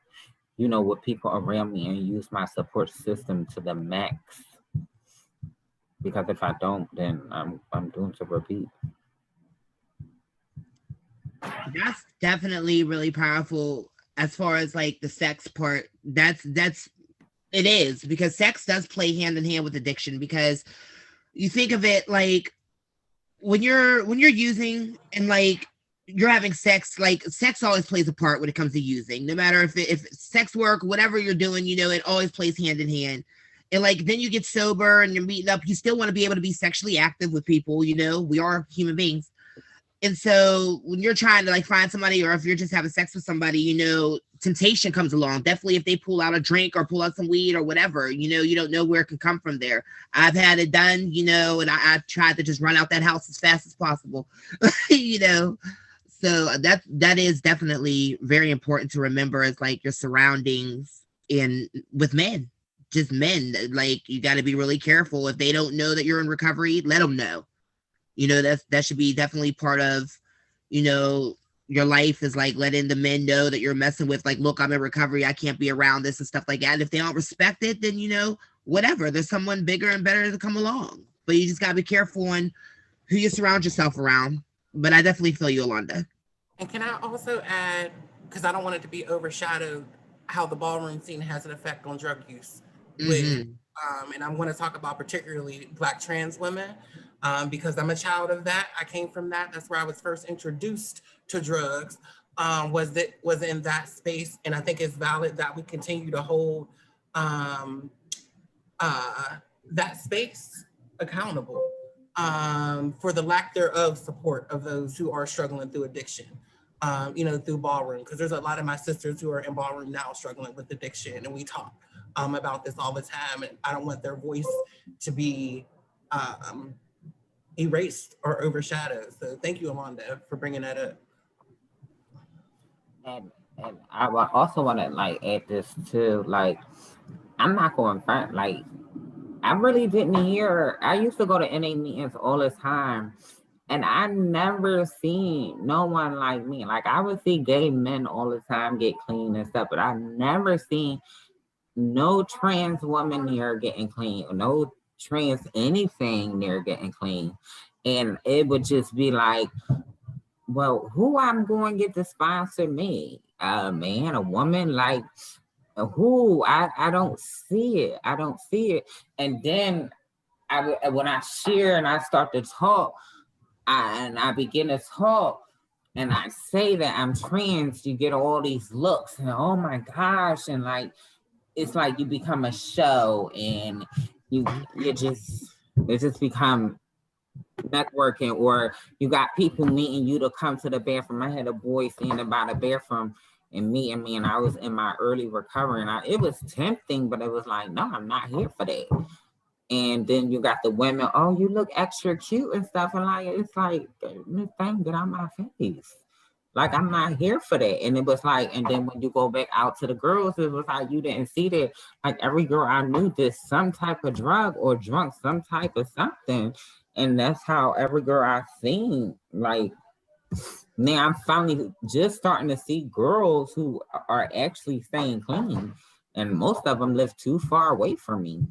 with people around me, and use my support system to the max, because if I don't, then I'm doomed to repeat. That's definitely really powerful as far as like the sex part. That's it is, because sex does play hand in hand with addiction, because you think of it like when you're using and like you're having sex, like sex always plays a part when it comes to using, no matter if sex work, whatever you're doing, it always plays hand in hand. And like then you get sober and you're meeting up, you still want to be able to be sexually active with people, we are human beings. And so when you're trying to like find somebody, or if you're just having sex with somebody, temptation comes along. Definitely if they pull out a drink or pull out some weed or whatever, you don't know where it can come from there. I've had it done, and I tried to just run out that house as fast as possible, So that is definitely very important to remember, is like your surroundings in with men, just men. Like you got to be really careful. If they don't know that you're in recovery, let them know. That should be definitely part of, your life, is like letting the men know that you're messing with, like, look, I'm in recovery, I can't be around this and stuff like that. And if they don't respect it, then whatever, there's someone bigger and better to come along. But you just gotta be careful on who you surround yourself around. But I definitely feel you, Alonda. And can I also add, because I don't want it to be overshadowed, how the ballroom scene has an effect on drug use with, and I want to talk about particularly Black trans women, because I'm a child of that. I came from that. That's where I was first introduced to drugs. was in that space. And I think it's valid that we continue to hold that space accountable for the lack thereof support of those who are struggling through addiction, through ballroom. Because there's a lot of my sisters who are in ballroom now struggling with addiction, and we talk about this all the time. And I don't want their voice to be erased or overshadowed. So thank you, Alonda, for bringing that up. And I also want to like add this too. Like, I'm not going front. Like, I really didn't hear. I used to go to NA meetings all the time, and I never seen no one like me. Like, I would see gay men all the time get clean and stuff, but I never seen no trans woman near getting clean, or no trans anything near getting clean. And it would just be like, well, who I'm going to get to sponsor me? A man, a woman, like who? I don't see it. I don't see it. And then when I share and I start to talk, and I begin to talk, and I say that I'm trans, you get all these looks, and oh my gosh, and like it's like you become a show, and it just become networking, or you got people meeting you to come to the bathroom. I had a boy standing by the bathroom and meeting me, and I was in my early recovery, and it was tempting, but it was like, no, I'm not here for that. And then you got the women, oh, you look extra cute and stuff, and like it's like, this thing get out my face. Like, I'm not here for that. And it was like, and then when you go back out to the girls, it was like, you didn't see that. Like, every girl I knew did some type of drug or drunk some type of something. And that's how every girl I've seen, like, now I'm finally just starting to see girls who are actually staying clean. And most of them live too far away from me.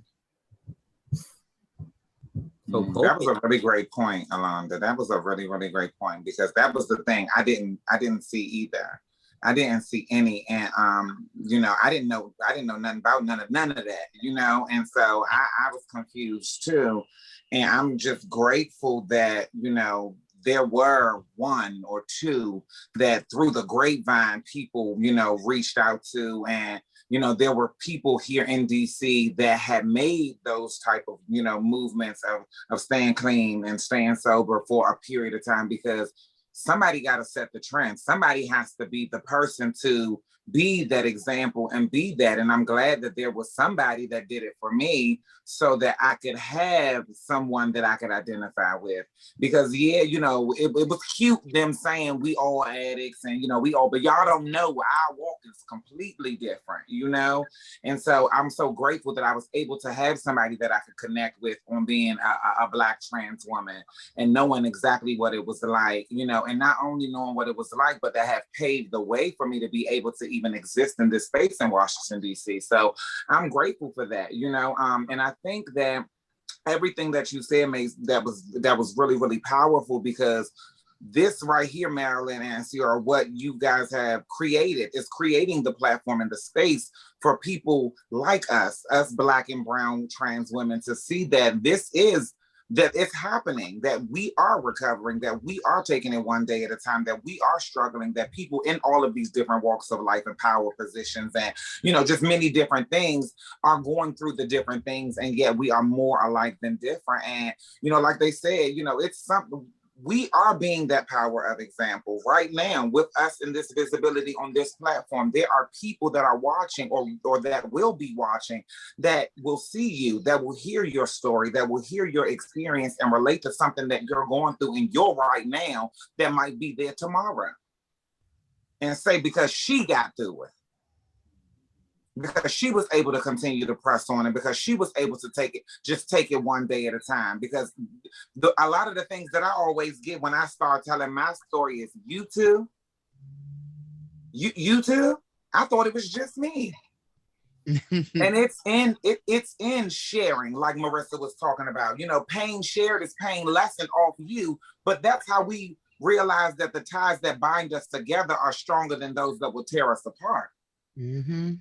So that was a really great point, Alonda. That was a really, really great point, because that was the thing I didn't see either. I didn't see any, and I didn't know nothing about none of that, and so I was confused too. And I'm just grateful that, there were one or two that through the grapevine people, reached out to, and there were people here in DC that had made those type of, movements of staying clean and staying sober for a period of time, because somebody got to set the trend. Somebody has to be the person to be that example and be that. And I'm glad that there was somebody that did it for me, so that I could have someone that I could identify with. Because it was cute them saying we all addicts and but y'all don't know our walk is completely different, And so I'm so grateful that I was able to have somebody that I could connect with on being a Black trans woman and knowing exactly what it was like, and not only knowing what it was like, but that have paved the way for me to be able to even exist in this space in Washington, D.C. So I'm grateful for that, and I think that everything that you said, that was really, really powerful, because this right here, Marolyn and Sierra, what you guys have created is creating the platform and the space for people like us Black and brown trans women, to see that that it's happening, that we are recovering, that we are taking it one day at a time, that we are struggling, that people in all of these different walks of life and power positions and, just many different things are going through the different things. And yet we are more alike than different. And, like they said, it's something. We are being that power of example right now with us in this visibility on this platform. There are people that are watching or that will be watching, that will see you, that will hear your story, that will hear your experience and relate to something that you're going through in your right now that might be there tomorrow, and say, because she got through it, because she was able to continue to press on, and because she was able to take it one day at a time. Because a lot of the things that I always get when I start telling my story is, you too? You too? I thought it was just me. And it's in sharing, like Marissa was talking about. Pain shared is pain lessened off you, but that's how we realize that the ties that bind us together are stronger than those that will tear us apart. Mm-hmm.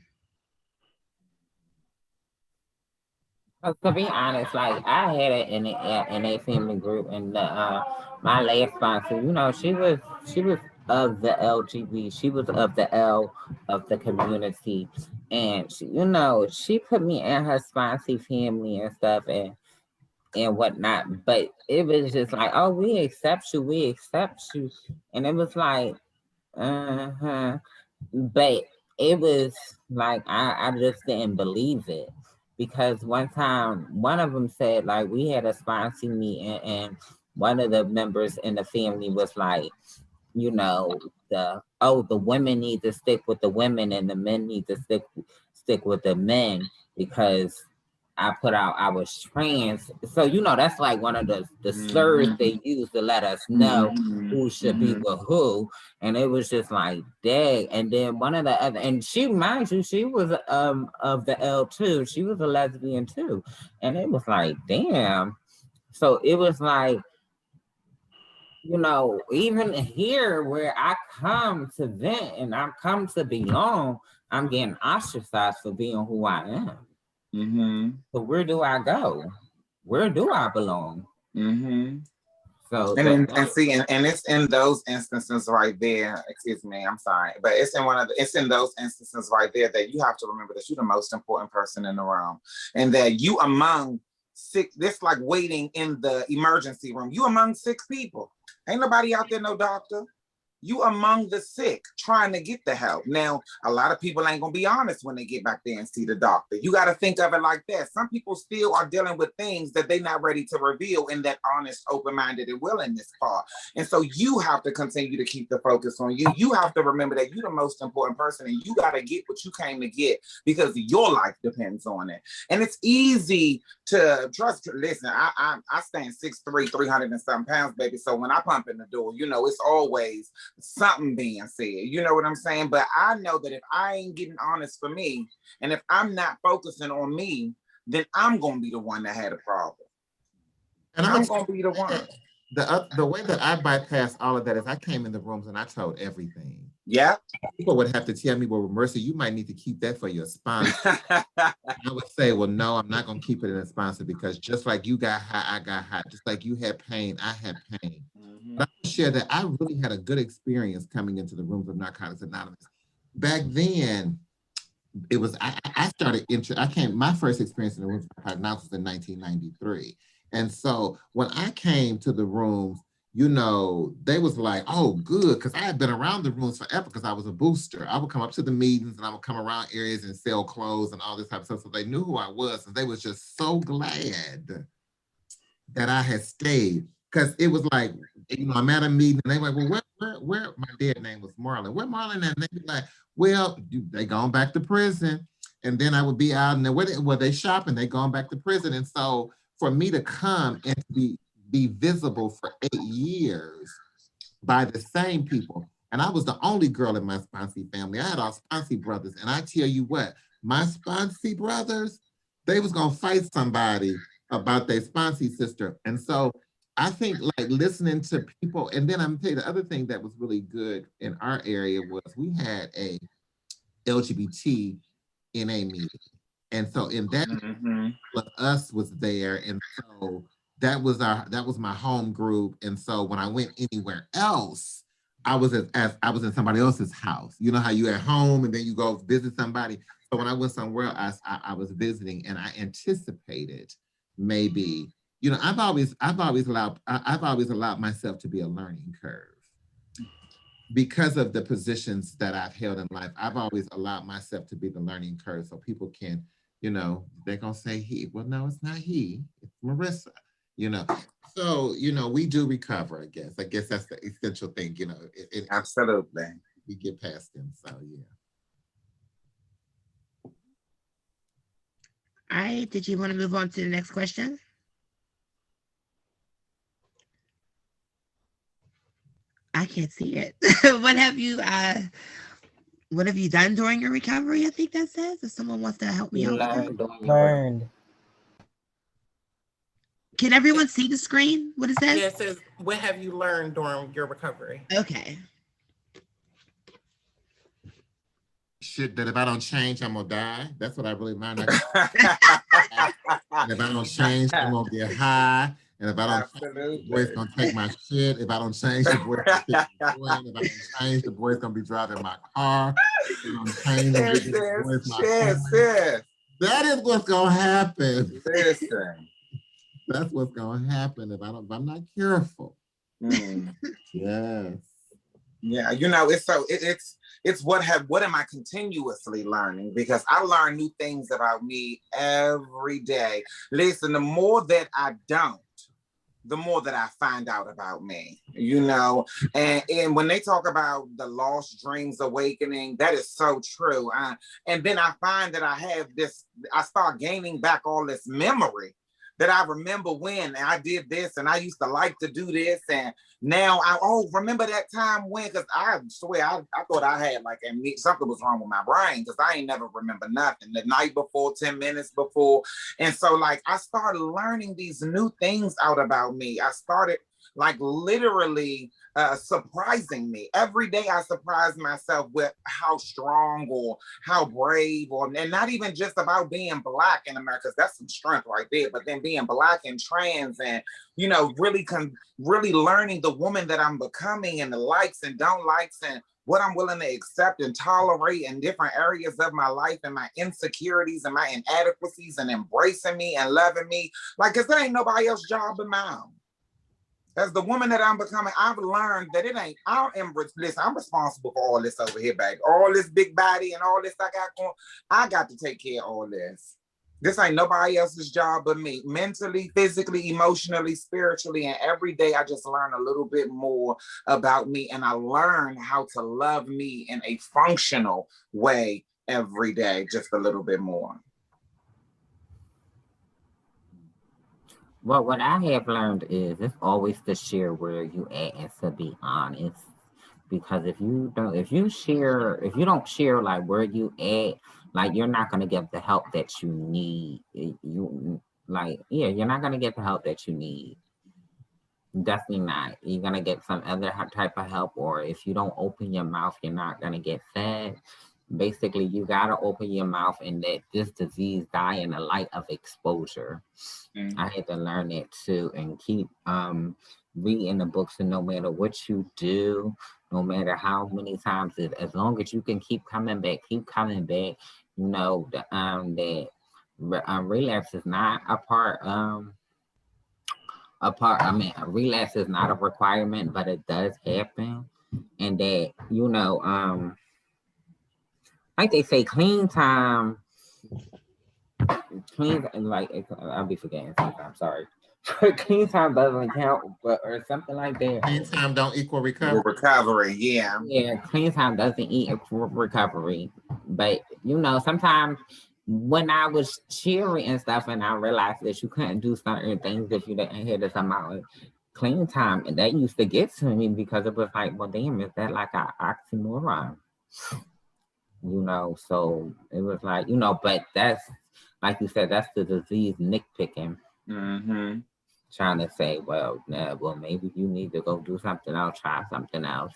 To be honest, like, I had it in a family group, and my last sponsor, she was of the LGBT. She was of the L of the community, and she, she put me in her sponsee family and stuff, and whatnot. But it was just like, oh, we accept you, and it was like, uh-huh. But it was like I just didn't believe it, because one time one of them said, like, we had a sponsee meeting, and one of the members in the family was like, the women need to stick with the women and the men need to stick with the men, because I put out I was trans. So that's like one of the slurs they use to let us know who should be with who. And it was just like, dang. And then one of the other, and she, mind you, she was of the L too. She was a lesbian too. And it was like, damn. So it was like, even here where I come to vent and I come to belong, I'm getting ostracized for being who I am. So where do I go? Where do I belong? So and it's in those instances right there. Excuse me, I'm sorry, but it's in those instances right there that you have to remember that you're the most important person in the room, and that you among six. This like waiting in the emergency room. You among six people. Ain't nobody out there, no doctor. You among the sick trying to get the help. Now, a lot of people ain't gonna be honest when they get back there and see the doctor. You got to think of it like that. Some people still are dealing with things that they're not ready to reveal in that honest, open-minded, and willingness part. And so you have to continue to keep the focus on you. You have to remember that you're the most important person, and you got to get what you came to get because your life depends on it. And it's easy to trust. Listen, I stand 6'3", 300 and something pounds, baby. So when I pump in the door, it's always something being said, you know what I'm saying? But I know that if I ain't getting honest for me, and if I'm not focusing on me, then I'm gonna be the one that had a problem. And I'm gonna be the one. The way that I bypassed all of that is I came in the rooms and I told everything. Yeah. People would have to tell me, well, Mercy, you might need to keep that for your sponsor. I would say, well, no, I'm not going to keep it in a sponsor, because just like you got high, I got high. Just like you had pain, I had pain. But I would share that I really had a good experience coming into the rooms of Narcotics Anonymous. Back then, it was, my first experience in the rooms of Narcotics Anonymous was in 1993. And so when I came to the rooms, they was like, oh, good, because I had been around the rooms forever because I was a booster. I would come up to the meetings and I would come around areas and sell clothes and all this type of stuff. So they knew who I was, and they was just so glad that I had stayed. Because it was like, I'm at a meeting and they were like, well, where my dead name was Marolyn. Where Marolyn? And they'd be like, well, they gone back to prison. And then I would be out and they shopping, they gone back to prison. And so for me to come and to be visible for 8 years by the same people. And I was the only girl in my sponsee family. I had all sponsee brothers. And I tell you what, my sponsee brothers, they was gonna fight somebody about their sponsee sister. And so I think like listening to people, and then I'm gonna tell you the other thing that was really good in our area was we had a LGBT NA meeting. And so in that, us was there. And so that was my home group. And so when I went anywhere else, I was I was in somebody else's house. You know how you at home and then you go visit somebody. So when I went somewhere else, I was visiting, and I anticipated maybe, I've always allowed myself to be a learning curve. Because of the positions that I've held in life, I've always allowed myself to be the learning curve, so people can, they're gonna say he. Well, no, it's not he, it's Marissa. So we do recover. I guess that's the essential thing. Absolutely, we get past them. So yeah. All right. Did you want to move on to the next question? I can't see it. What have you done during your recovery? I think that says. If someone wants to help me out with that. Learned. Can everyone see the screen? What it says? Yeah, it says, what have you learned during your recovery? Okay. Shit, that if I don't change, I'm gonna die. That's what I really mind. And if I don't change, I'm gonna get high. And if I don't change, the boy's gonna take my shit. If I don't change, the boy's gonna keep doing. If I don't change, the boy's gonna be driving my car. If I don't change, the boy's my car. That is what's gonna happen. Listen. That's what's gonna happen if I'm not careful. Yes. Yeah, you know, it's what am I continuously learning? Because I learn new things about me every day. Listen, the more that I don't, the more that I find out about me, you know, and when they talk about the lost dreams awakening, that is so true. And then I find that I start gaining back all this memory that I remember when I did this and I used to like to do this. And now remember that time when, because I swear, I thought I had like something was wrong with my brain because I ain't never remember nothing the night before, 10 minutes before. And so like, I started learning these new things out about me. I started like literally surprising me. Every day I surprise myself with how strong or how brave, and not even just about being Black in America, because that's some strength right there, but then being Black and trans and, you know, really learning the woman that I'm becoming and the likes and don't likes and what I'm willing to accept and tolerate in different areas of my life and my insecurities and my inadequacies and embracing me and loving me. Like, cause there ain't nobody else's job but mine. As the woman that I'm becoming, I've learned that I'm responsible for all this over here, baby. All this big body and all this I got going. I got to take care of all this. This ain't nobody else's job but me. Mentally, physically, emotionally, spiritually, and every day I just learn a little bit more about me, and I learn how to love me in a functional way every day, just a little bit more. Well, what I have learned is it's always to share where you at and to be honest. Because if you don't share like where you at, like you're not gonna get the help that you need. You're not gonna get the help that you need. Definitely not. You're gonna get some other type of help, or if you don't open your mouth, you're not gonna get fed. Basically, you gotta open your mouth and let this disease die in the light of exposure. I had to learn that too, and keep reading the books. And no matter what you do, no matter how many times, as long as you can keep coming back, you know that relapse is not a part. A relapse is not a requirement, but it does happen, and that like they say, clean time. I'll be forgetting sometimes. Sorry. Clean time doesn't count, or something like that. Clean time don't equal recovery. Recovery, yeah. Yeah, clean time doesn't equal recovery. But sometimes when I was cheering and stuff, and I realized that you couldn't do certain things if you didn't hit this amount of clean time, and that used to get to me because it was like, well, damn, is that like an oxymoron? So it was like, but that's, like you said, that's the disease nitpicking. Trying to say, well, maybe you need to go do something else, try something else.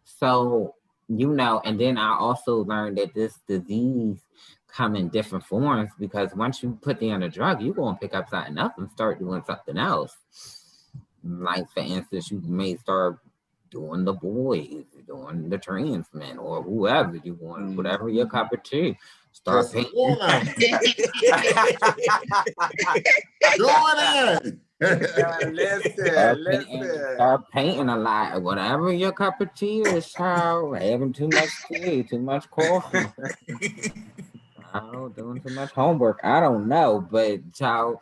So, and then I also learned that this disease come in different forms, because once you put down a drug, you're going to pick up something else and start doing something else. Like, for instance, you may start doing the boys, doing the trans men, or whoever you want, whatever your cup of tea. Start painting. Doing it. Listen. Start painting a lot. Whatever your cup of tea is, child. Having too much tea, too much coffee. Doing too much homework. I don't know, but child,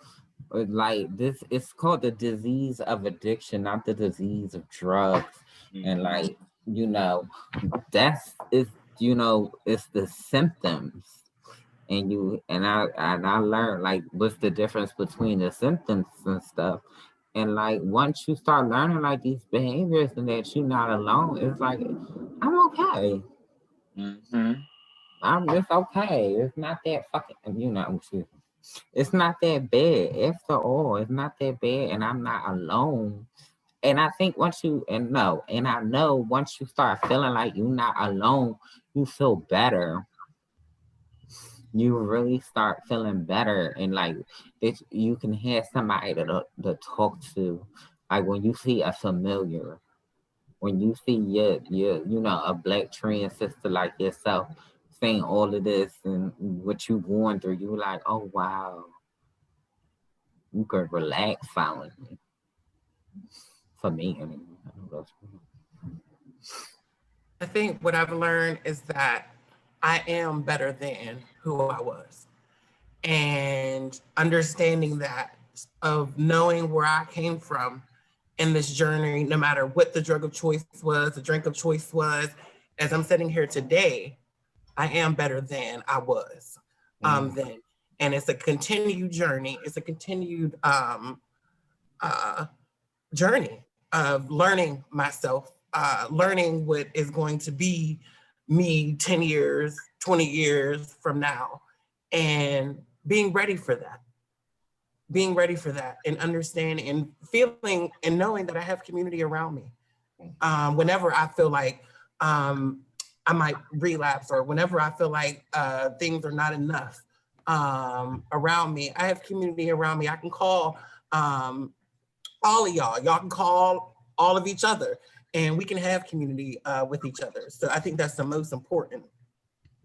like this, it's called the disease of addiction, not the disease of drugs. And like, it's the symptoms. And I learned like what's the difference between the symptoms and stuff. And like once you start learning like these behaviors and that you're not alone, it's like I'm okay. It's okay. It's not that fucking it's not that bad. After all, it's not that bad, and I'm not alone. And I think once you I know once you start feeling like you're not alone, you feel better. you really start feeling better, and like you can have somebody to talk to. Like when you see a familiar, when you see a Black trans sister like yourself saying all of this and what you going through, you like, oh wow, you could relax silently. For me, I mean, I know that's I think what I've learned is that I am better than who I was. And understanding that, of knowing where I came from in this journey, no matter what the drug of choice was, the drink of choice was, as I'm sitting here today, I am better than I was then. And it's a continued journey. It's a continued journey of learning myself, learning what is going to be me 10 years, 20 years from now, and being ready for that. Being ready for that and understanding and feeling and knowing that I have community around me. Whenever I feel like I might relapse, or whenever I feel like things are not enough around me, I have community around me. I can call all of y'all. Y'all can call all of each other, and we can have community with each other. So I think that's the most important,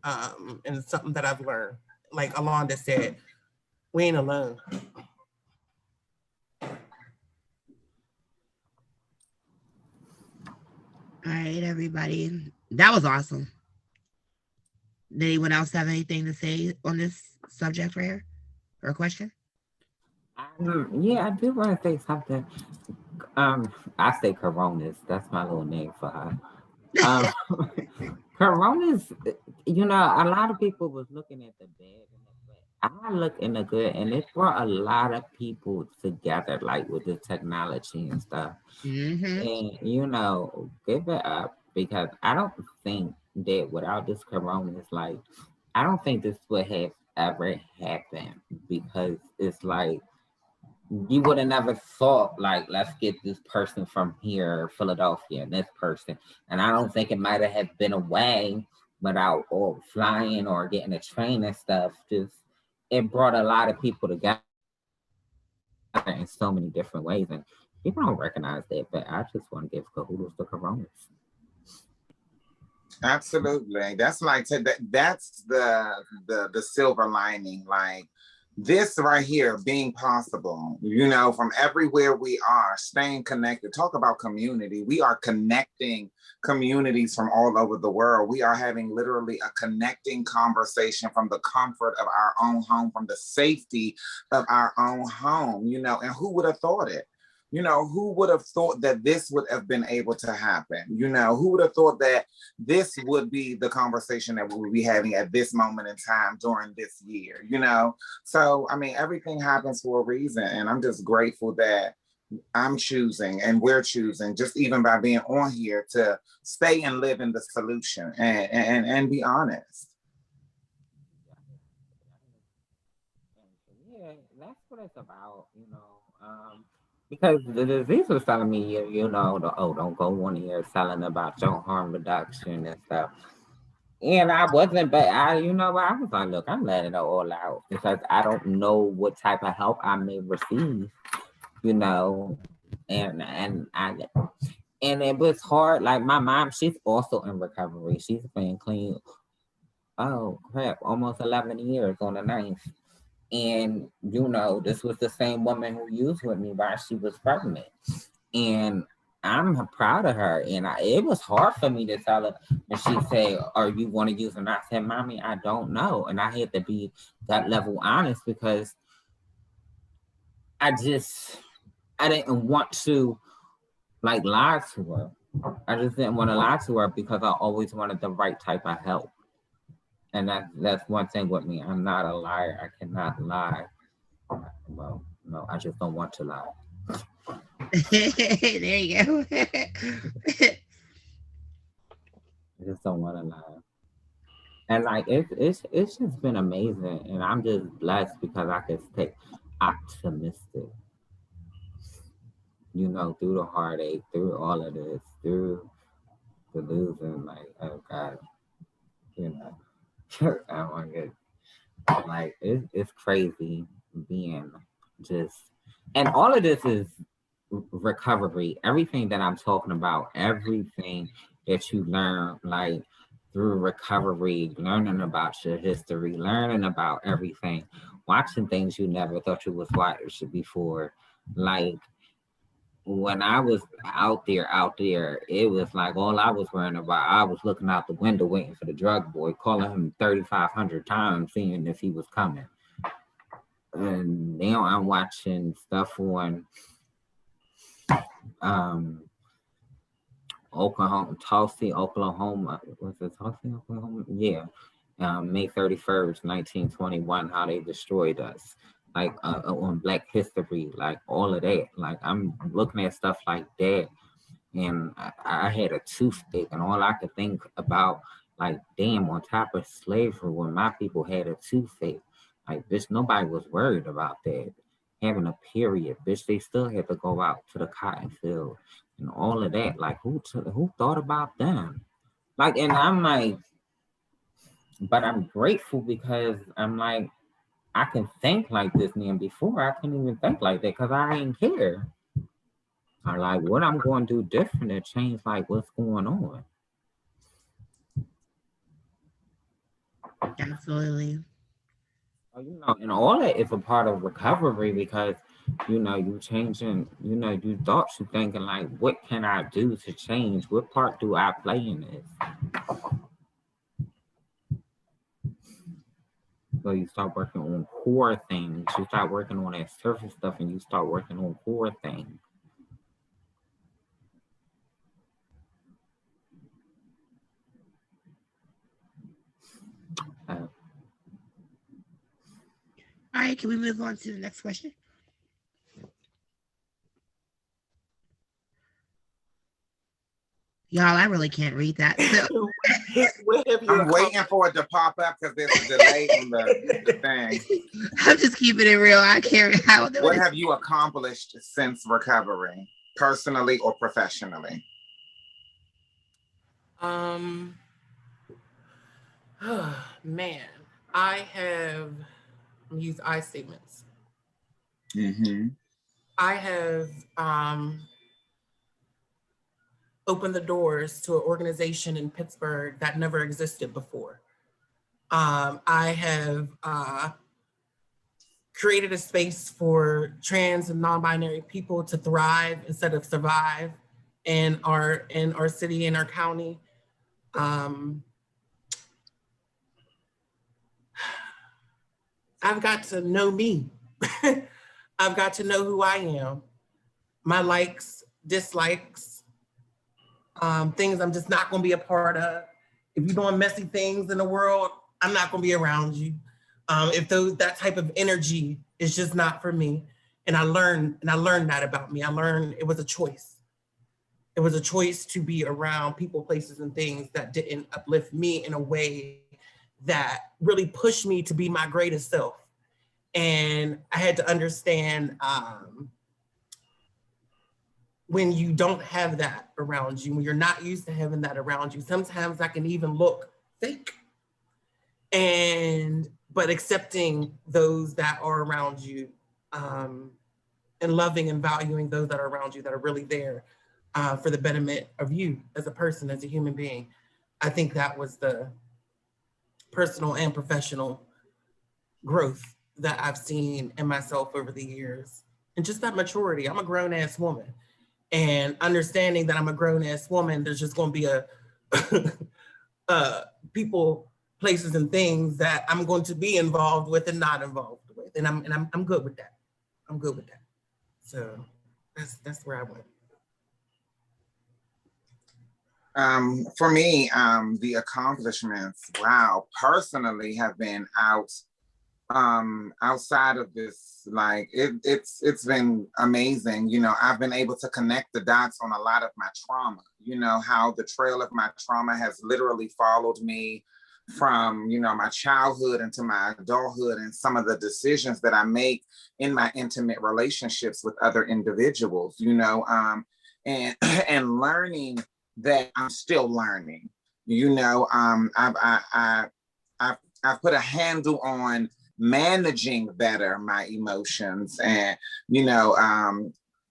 and something that I've learned. Like Alonda said, we ain't alone. All right, everybody. That was awesome. Did anyone else have anything to say on this subject right here? Or a question? Yeah, I do want to say something. I say Coronas. That's my little name for her. Coronas, a lot of people was looking at the bad in it, but I look in the good, and it brought a lot of people together, like with the technology and stuff. And give it up, because I don't think that without this Coronas, like, I don't think this would have ever happened, because it's like you would have never thought, like, let's get this person from here, Philadelphia, and this person. And I don't think it might have been a way without or flying or getting a train and stuff. Just it brought a lot of people together in so many different ways. And people don't recognize that, but I just want to give kudos to Coronas. Absolutely. That's like that's the silver lining. Like this right here being possible, from everywhere we are, staying connected. Talk about community. We are connecting communities from all over the world. We are having literally a connecting conversation from the comfort of our own home, from the safety of our own home, and who would have thought it? Who would have thought that this would have been able to happen? Who would have thought that this would be the conversation that we would be having at this moment in time during this year, So, I mean, everything happens for a reason. And I'm just grateful that I'm choosing and we're choosing, just even by being on here, to stay and live in the solution and be honest. Yeah, that's what it's about, because the disease was telling me, don't go on here selling about your harm reduction and stuff. And I wasn't, but I was like, look, I'm letting it all out, because I don't know what type of help I may receive, and it was hard. Like my mom, she's also in recovery. She's been clean. Oh crap, almost 11 years on the 9th. And, this was the same woman who used with me while she was pregnant. And I'm proud of her. And it was hard for me to tell her. And she said, are you going to use? And I said, Mommy, I don't know. And I had to be that level honest, because I didn't want to lie to her. I just didn't want to lie to her, because I always wanted the right type of help. And that's one thing with me. I'm not a liar. I cannot lie. Well, no, I just don't want to lie. There you go. I just don't want to lie. And it's just been amazing. And I'm just blessed because I can stay optimistic. Through the heartache, through all of this, through the losing, like, oh God, I want to get Like it's crazy being just, and all of this is recovery. Everything that I'm talking about, everything that you learn, like through recovery, learning about your history, learning about everything, watching things you never thought you was watching before. Like when I was out there, it was like all I was worrying about. I was looking out the window waiting for the drug boy, calling him 3,500 times, seeing if he was coming. And now I'm watching stuff on um Oklahoma, Tulsa, Oklahoma. Was it Tulsa, Oklahoma? Yeah. May 31st, 1921, how they destroyed us. Like on Black History, like all of that. Like I'm looking at stuff like that. And I had a toothache, and all I could think about, like, damn, on top of slavery, when my people had a toothache, like, bitch, nobody was worried about that. Having a period, bitch, they still had to go out to the cotton field and all of that. Like, who thought about them? Like, and I'm like, but I'm grateful because I'm like, I can think like this now. Before I couldn't even think like that because I ain't care. Or like what I'm going to do different to change like what's going on. Absolutely. You know, and all that is a part of recovery because you know you changing. You know, you thoughts you thinking like, what can I do to change? What part do I play in this? So you start working on core things. You start working on that surface stuff, and you start working on core things. All right, can we move on to the next question? Y'all, I really can't read that. So. I'm waiting for it to pop up because there's a delay on the thing. I'm just keeping it real. I can't. What have you accomplished since recovery, personally or professionally? Man, I have used I statements. Mm-hmm. I have opened the doors to an organization in Pittsburgh that never existed before. I have created a space for trans and non-binary people to thrive instead of survive in our city, in our county. I've got to know me. I've got to know who I am, my likes, dislikes, things I'm just not going to be a part of. If you're doing messy things in the world, I'm not going to be around you. If that type of energy is just not for me, and I learned that about me. I learned it was a choice. It was a choice to be around people, places, and things that didn't uplift me in a way that really pushed me to be my greatest self. And I had to understand when you don't have that around you, when you're not used to having that around you, sometimes I can even look fake. But accepting those that are around you and loving and valuing those that are around you that are really there for the betterment of you as a person, as a human being. I think that was the personal and professional growth that I've seen in myself over the years. And just that maturity. I'm a grown ass woman. And understanding that I'm a grown ass woman, there's just going to be people, places, and things that I'm going to be involved with and not involved with. And I'm good with that. I'm good with that. So that's where I went. For me, the accomplishments, wow, personally have been outside of this, like it's been amazing. You know, I've been able to connect the dots on a lot of my trauma, you know, how the trail of my trauma has literally followed me from, you know, my childhood into my adulthood, and some of the decisions that I make in my intimate relationships with other individuals, you know, and and learning that I'm still learning, you know. I've I've put a handle on managing better my emotions. And,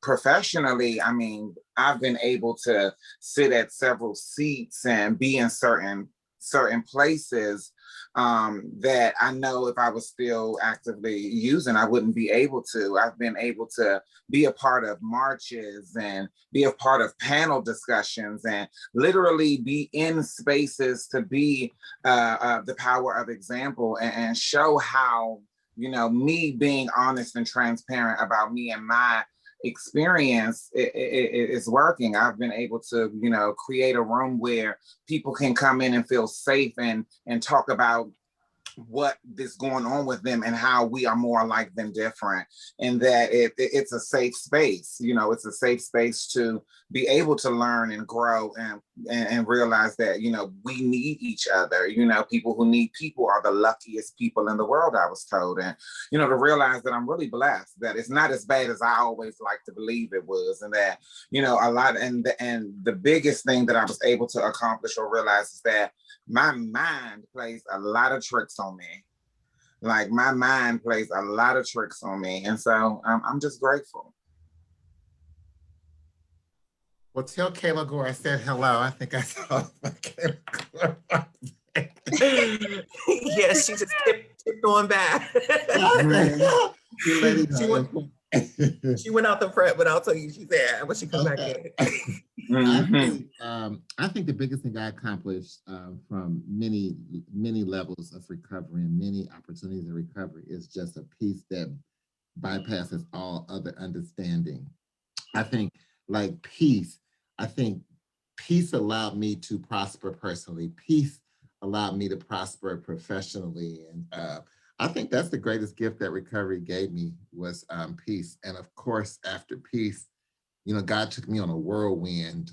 professionally, I mean, I've been able to sit at several seats and be in certain places that I know if I was still actively using, I wouldn't be able to. I've been able to be a part of marches and be a part of panel discussions and literally be in spaces to be the power of example and show how, me being honest and transparent about me and my experience is working. I've been able to, create a room where people can come in and feel safe and talk about what is going on with them and how we are more alike than different, and that it's a safe space. It's a safe space to be able to learn and grow and realize that we need each other. People who need people are the luckiest people in the world, I was told. And to realize that I'm really blessed, that it's not as bad as I always like to believe it was, and that a lot. And the biggest thing that I was able to accomplish or realize is that my mind plays a lot of tricks on me. Like, my mind plays a lot of tricks on me. And so I'm just grateful. Well, tell Kayla Gore I said hello. I think I saw Kayla Gore. Yes, she just tipped on back. She went out the front, but I'll tell you she's there when she comes back in. I think the biggest thing I accomplished from many levels of recovery and many opportunities of recovery is just a peace that bypasses all other understanding. I think peace allowed me to prosper personally. Peace allowed me to prosper professionally. And I think that's the greatest gift that recovery gave me was peace. And of course, after peace, God took me on a whirlwind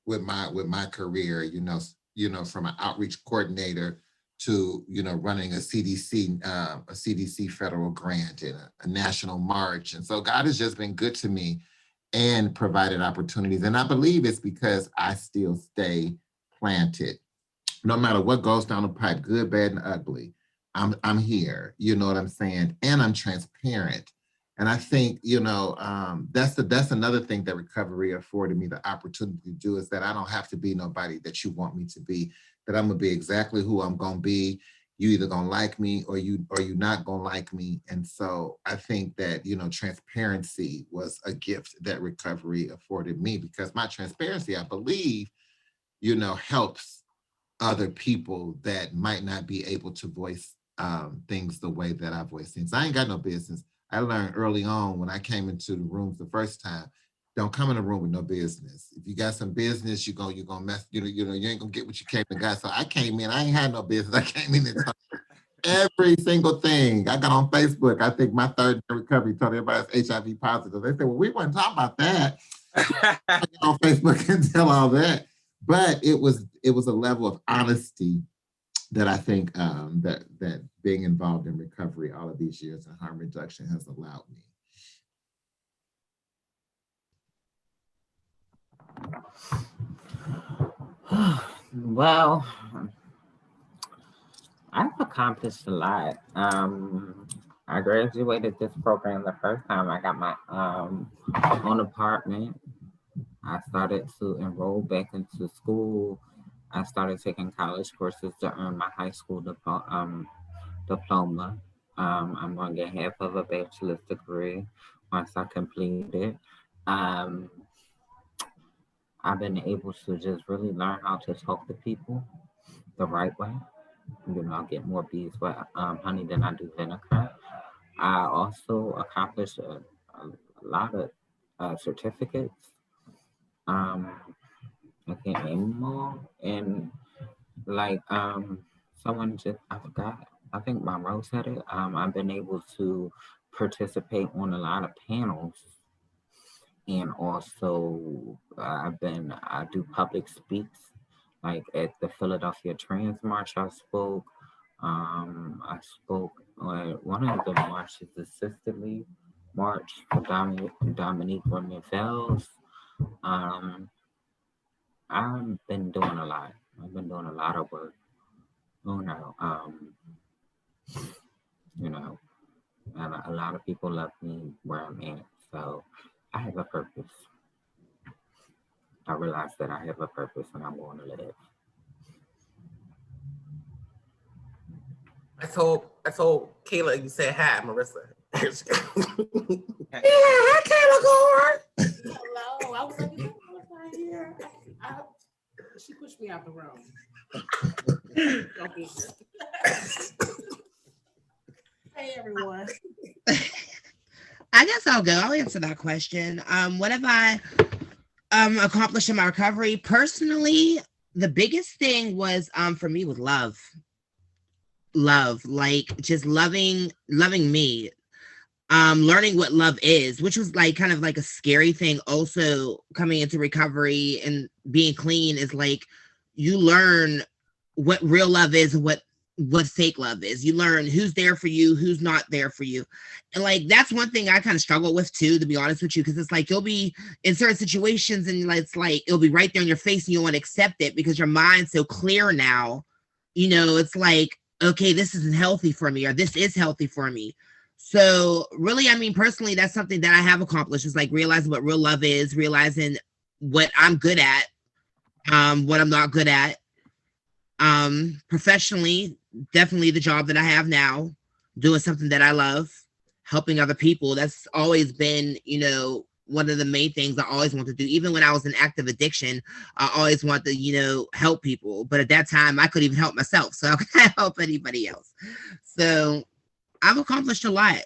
with my career, from an outreach coordinator to, running a CDC federal grant and a national march. And so God has just been good to me and provided opportunities. And I believe it's because I still stay planted. No matter what goes down the pipe, good, bad, and ugly, I'm here, you know what I'm saying? And I'm transparent. And I think, that's another thing that recovery afforded me the opportunity to do, is that I don't have to be nobody that you want me to be, that I'm gonna be exactly who I'm gonna be. You either gonna like me or you not gonna like me. And so I think that, transparency was a gift that recovery afforded me, because my transparency, I believe, helps other people that might not be able to voice things the way that I voice things. I ain't got no business. I learned early on when I came into the rooms the first time, don't come in a room with no business. If you got some business, you're gonna mess, you ain't gonna get what you came to got. So I came in, I ain't had no business. I came in and talked every single thing. I got on Facebook. I think my third day recovery told everybody it's HIV positive. They said, well, we weren't talking about that. I got on Facebook and tell all that. But it was a level of honesty that I think that being involved in recovery all of these years in harm reduction has allowed me. Well, I've accomplished a lot. I graduated this program the first time. I got my own apartment. I started to enroll back into school. I started taking college courses to earn my high school diploma. I'm going to get half of a bachelor's degree once I complete it. I've been able to just really learn how to talk to people the right way. I'll get more bees with honey than I do vinegar. I also accomplished a lot of certificates. I can't name them all. And someone just, I forgot, I think Monroe said it. I've been able to participate on a lot of panels. And also I do public speaks, like at the Philadelphia Trans March I spoke. I spoke at one of the marches, the Sisterly March for Dominique Romevel's. I've been doing a lot. I've been doing a lot of work. you know, you know, and a lot of people love me where I'm at. So I have a purpose. I realize that I have a purpose and I'm going to live. I told Kayla you said hi, Marissa. Yeah, hi, Hello. I was like, is right here? She pushed me out the room. Don't be Hey everyone. I guess I'll go. I'll answer that question. What have I accomplished in my recovery? Personally, the biggest thing was for me was love. Love, like just loving me. Learning what love is, which was like kind of like a scary thing also coming into recovery and being clean is like you learn what real love is and what fake love is. You learn who's there for you, who's not there for you. And like that's one thing I kind of struggle with too, to be honest with you, because it's like you'll be in certain situations and it's like it'll be right there in your face and you want to accept it because your mind's so clear now. You know, it's like, okay, this isn't healthy for me, or this is healthy for me. So really, I mean, personally, that's something that I have accomplished is like realizing what real love is, realizing what I'm good at, what I'm not good at. Professionally, definitely the job that I have now, doing something that I love, helping other people. That's always been, you know, one of the main things I always want to do. Even when I was in active addiction, I always wanted to, you know, help people. But at that time, I couldn't even help myself. So how can I help anybody else? So I've accomplished a lot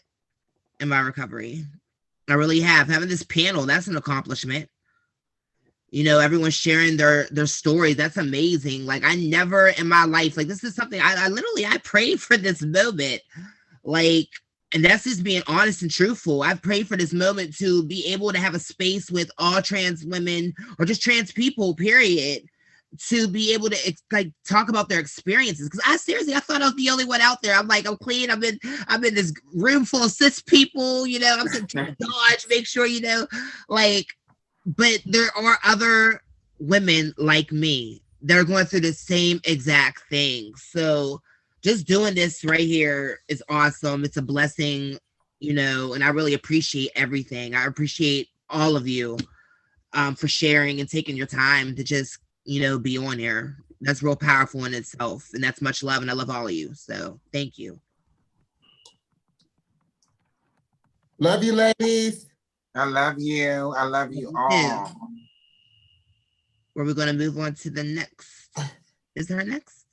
in my recovery. I really have. Having this panel, that's an accomplishment. You know, everyone sharing their stories. That's amazing. Like I never in my life, like this is something I literally I prayed for this moment. Like, and that's just being honest and truthful. I've prayed for this moment to be able to have a space with all trans women or just trans people, period, to be able to like talk about their experiences. Because I seriously, I thought I was the only one out there. I'm like, I'm clean. I'm in this room full of cis people. You know, I'm trying to dodge, make sure you know, like. But there are other women like me that are going through the same exact thing. So just doing this right here is awesome. It's a blessing, you know, and I really appreciate everything. I appreciate all of you for sharing and taking your time to just, you know, be on here. That's real powerful in itself. And that's much love. And I love all of you. So thank you. Love you, ladies. I love you. I love you all. Were we going to move on to the next? Is there a next?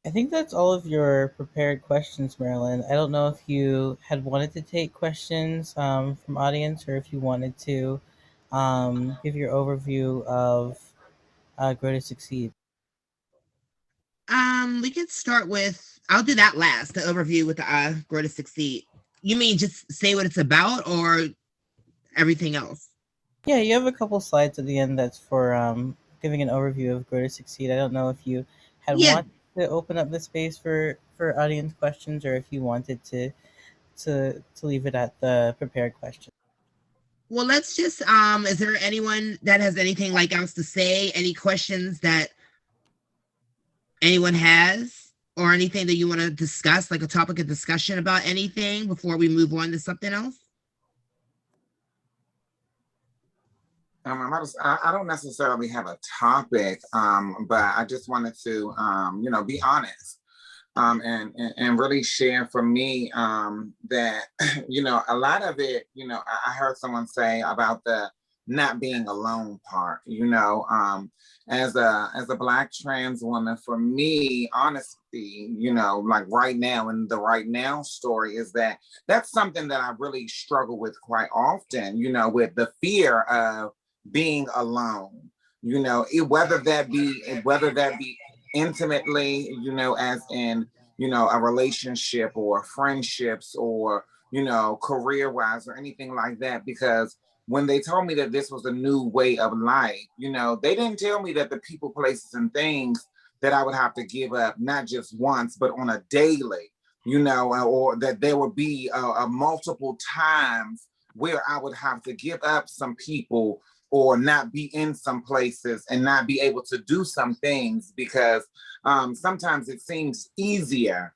I think that's all of your prepared questions, Marolyn. I don't know if you had wanted to take questions from audience or if you wanted to give your overview of Grow to Succeed. We can start with, I'll do that last, the overview with the Grow to Succeed. You mean just say what it's about or everything else? Yeah, you have a couple slides at the end that's for giving an overview of Grow to Succeed. I don't know if you had wanted to open up the space for audience questions or if you wanted to leave it at the prepared questions. Well, let's just is there anyone that has anything like else to say? Any questions that anyone has or anything that you want to discuss, like a topic of discussion about anything before we move on to something else? I don't necessarily have a topic, but I just wanted to, you know, be honest and really share for me that, you know, a lot of it, you know, I heard someone say about the not being alone part, you know, as a Black trans woman, for me, honesty, you know, like right now, and the right now story is that that's something that I really struggle with quite often, you know, with the fear of being alone, you know, whether that be intimately, you know, as in, you know, a relationship or friendships or, you know, career wise or anything like that. Because when they told me that this was a new way of life, you know, they didn't tell me that the people, places, and things that I would have to give up, not just once, but on a daily, you know, or that there would be multiple times where I would have to give up some people or not be in some places and not be able to do some things because sometimes it seems easier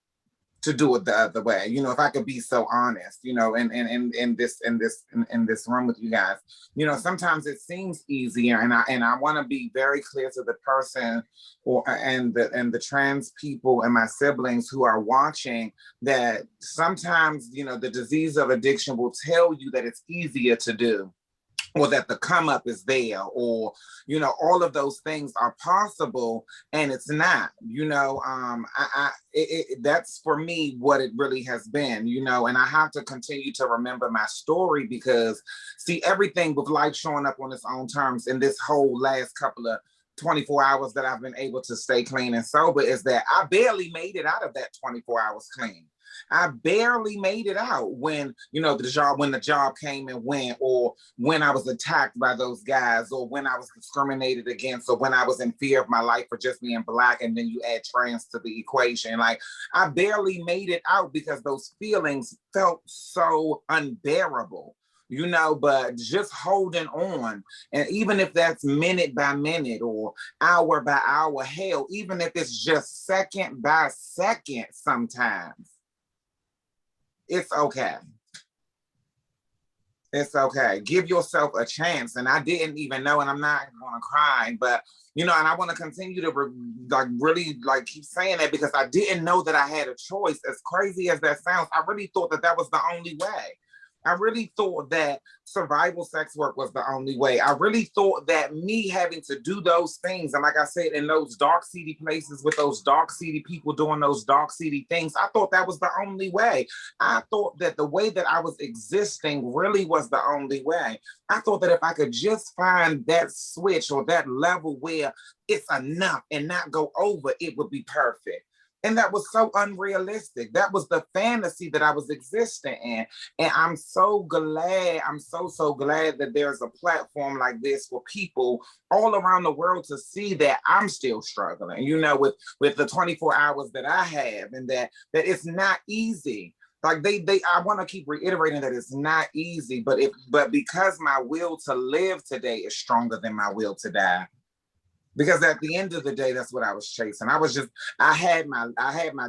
to do it the other way. You know, if I could be so honest, you know, in this room with you guys, you know, sometimes it seems easier, and I want to be very clear to the person and the trans people and my siblings who are watching that sometimes, you know, the disease of addiction will tell you that it's easier to do, or that the come up is there, or, you know, all of those things are possible, and it's not, you know. That's for me what it really has been, you know, and I have to continue to remember my story because, see, everything with life showing up on its own terms in this whole last couple of 24 hours that I've been able to stay clean and sober is that I barely made it out of that 24 hours clean. I barely made it out when, you know, when the job came and went, or when I was attacked by those guys, or when I was discriminated against, or when I was in fear of my life for just being Black, and then you add trans to the equation. Like, I barely made it out because those feelings felt so unbearable, you know, but just holding on. And even if that's minute by minute or hour by hour, hell, even if it's just second by second sometimes, it's okay. It's okay. Give yourself a chance. And I didn't even know, and I'm not going to cry, but, you know, and I want to continue to really keep saying that because I didn't know that I had a choice. As crazy as that sounds, I really thought that that was the only way. I really thought that survival sex work was the only way. I really thought that me having to do those things, and like I said, in those dark, seedy places with those dark, seedy people doing those dark, seedy things, I thought that was the only way. I thought that the way that I was existing really was the only way. I thought that if I could just find that switch or that level where it's enough and not go over, it would be perfect. And that was so unrealistic. That was the fantasy that I was existing in. And I'm so glad, I'm so glad that there's a platform like this for people all around the world to see that I'm still struggling, you know, with the 24 hours that I have, and that it's not easy. Like I want to keep reiterating that it's not easy, but because my will to live today is stronger than my will to die. Because at the end of the day, that's what I was chasing. I had my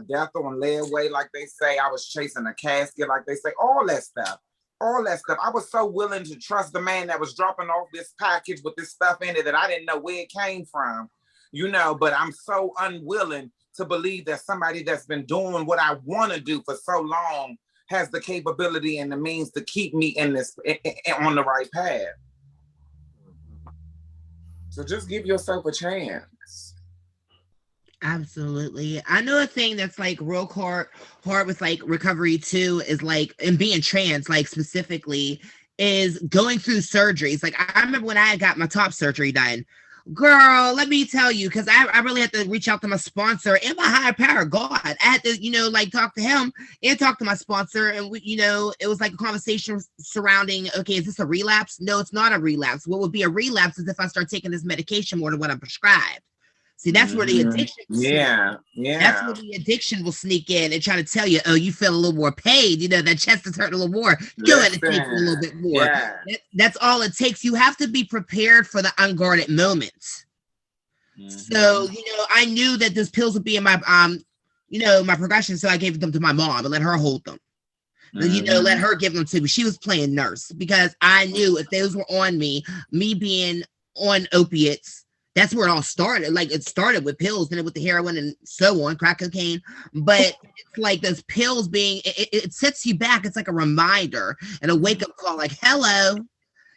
death on layaway, like they say. I was chasing a casket, like they say. All that stuff. I was so willing to trust the man that was dropping off this package with this stuff in it that I didn't know where it came from, you know. But I'm so unwilling to believe that somebody that's been doing what I want to do for so long has the capability and the means to keep me in this on the right path. So just give yourself a chance. Absolutely. I know a thing that's like real hard with like recovery too is like, and being trans, like specifically, is going through surgeries. Like I remember when I got my top surgery done, girl, let me tell you, because I really had to reach out to my sponsor and my higher power, God. I had to, you know, like talk to him and talk to my sponsor. And, you know, it was like a conversation surrounding, okay, is this a relapse? No, it's not a relapse. What would be a relapse is if I start taking this medication more than what I'm prescribed. See, that's where the addiction. Yeah. That's where the addiction will sneak in and try to tell you, oh, you feel a little more pain. You know, that chest is hurting a little more. Go ahead and take a little bit more. Yeah. That's all it takes. You have to be prepared for the unguarded moments. Mm-hmm. So, you know, I knew that those pills would be in my, you know, my progression. So I gave them to my mom and let her hold them. Mm-hmm. You know, let her give them to me. She was playing nurse because I knew if those were on me being on opiates, that's where it all started. Like it started with pills, then with the heroin and so on, crack cocaine. But it's like those pills being, it sets you back. It's like a reminder and a wake up call, like, hello,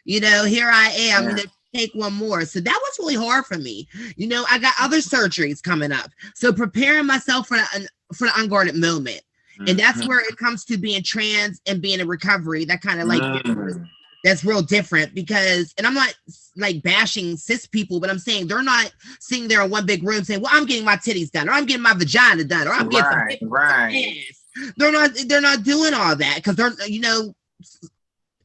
you know, here I am, you know, take one more. So that was really hard for me. You know, I got other surgeries coming up. So preparing myself for the unguarded moment. And that's where it comes to being trans and being in recovery. That kind of like, that's real different because, and I'm not like bashing cis people, but I'm saying they're not sitting there in one big room saying, well, I'm getting my titties done, or I'm getting my vagina done, or I'm getting right. They're not doing all that because they're, you know,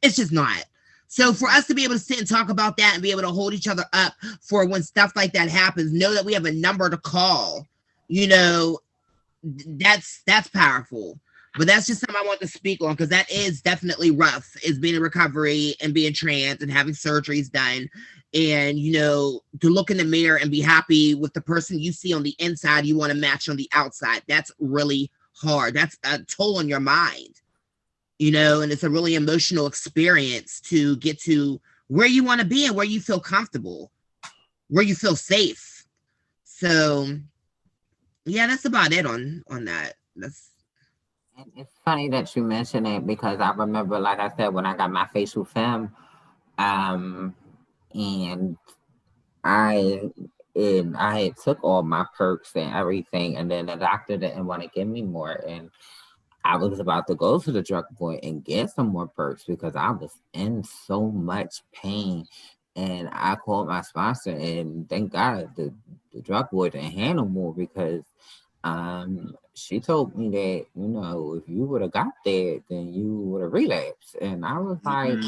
it's just not. So for us to be able to sit and talk about that and be able to hold each other up for when stuff like that happens, know that we have a number to call, you know, that's powerful. But that's just something I want to speak on because that is definitely rough, is being in recovery and being trans and having surgeries done. And, to look in the mirror and be happy with the person you see on the inside, you want to match on the outside. That's really hard. That's a toll on your mind, and it's a really emotional experience to get to where you want to be and where you feel comfortable, where you feel safe. So, yeah, that's about it on that. It's funny that you mention it because I remember, like I said, when I got my facial film, and I had took all my perks and everything, and then the doctor didn't want to give me more, and I was about to go to the drug board and get some more perks because I was in so much pain. And I called my sponsor, and thank God the drug board didn't handle more because she told me that, if you would have got there, then you would have relapsed. And I was like,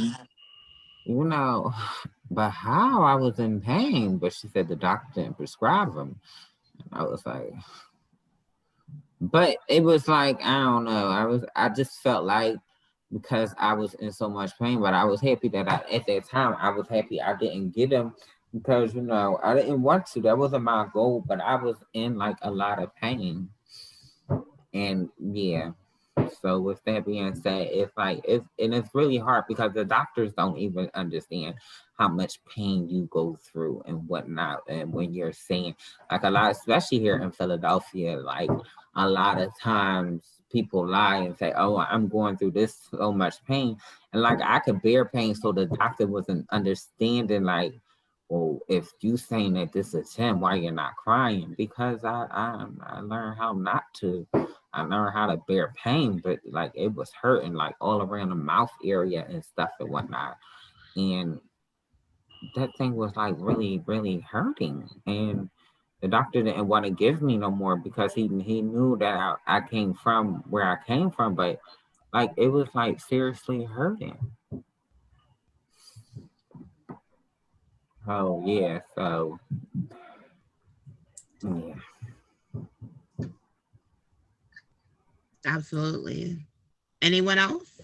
but how? I was in pain. But she said the doctor didn't prescribe them. And I was like, but it was like, I don't know. I just felt like because I was in so much pain, but I was happy that at that time, I was happy I didn't get them because, I didn't want to. That wasn't my goal, but I was in like a lot of pain. And yeah. So with that being said, it's really hard because the doctors don't even understand how much pain you go through and whatnot. And when you're saying like a lot, especially here in Philadelphia, like a lot of times people lie and say, "Oh, I'm going through this so much pain," and like I could bear pain, so the doctor wasn't understanding like. Well, if you saying that this is him, why you're not crying? Because I learned how not to. I learned how to bear pain, but like it was hurting like all around the mouth area and stuff and whatnot. And that thing was like really, really hurting. And the doctor didn't want to give me no more because he knew that I came from where I came from, but like it was like seriously hurting. Oh yeah, so yeah. Absolutely. Anyone else?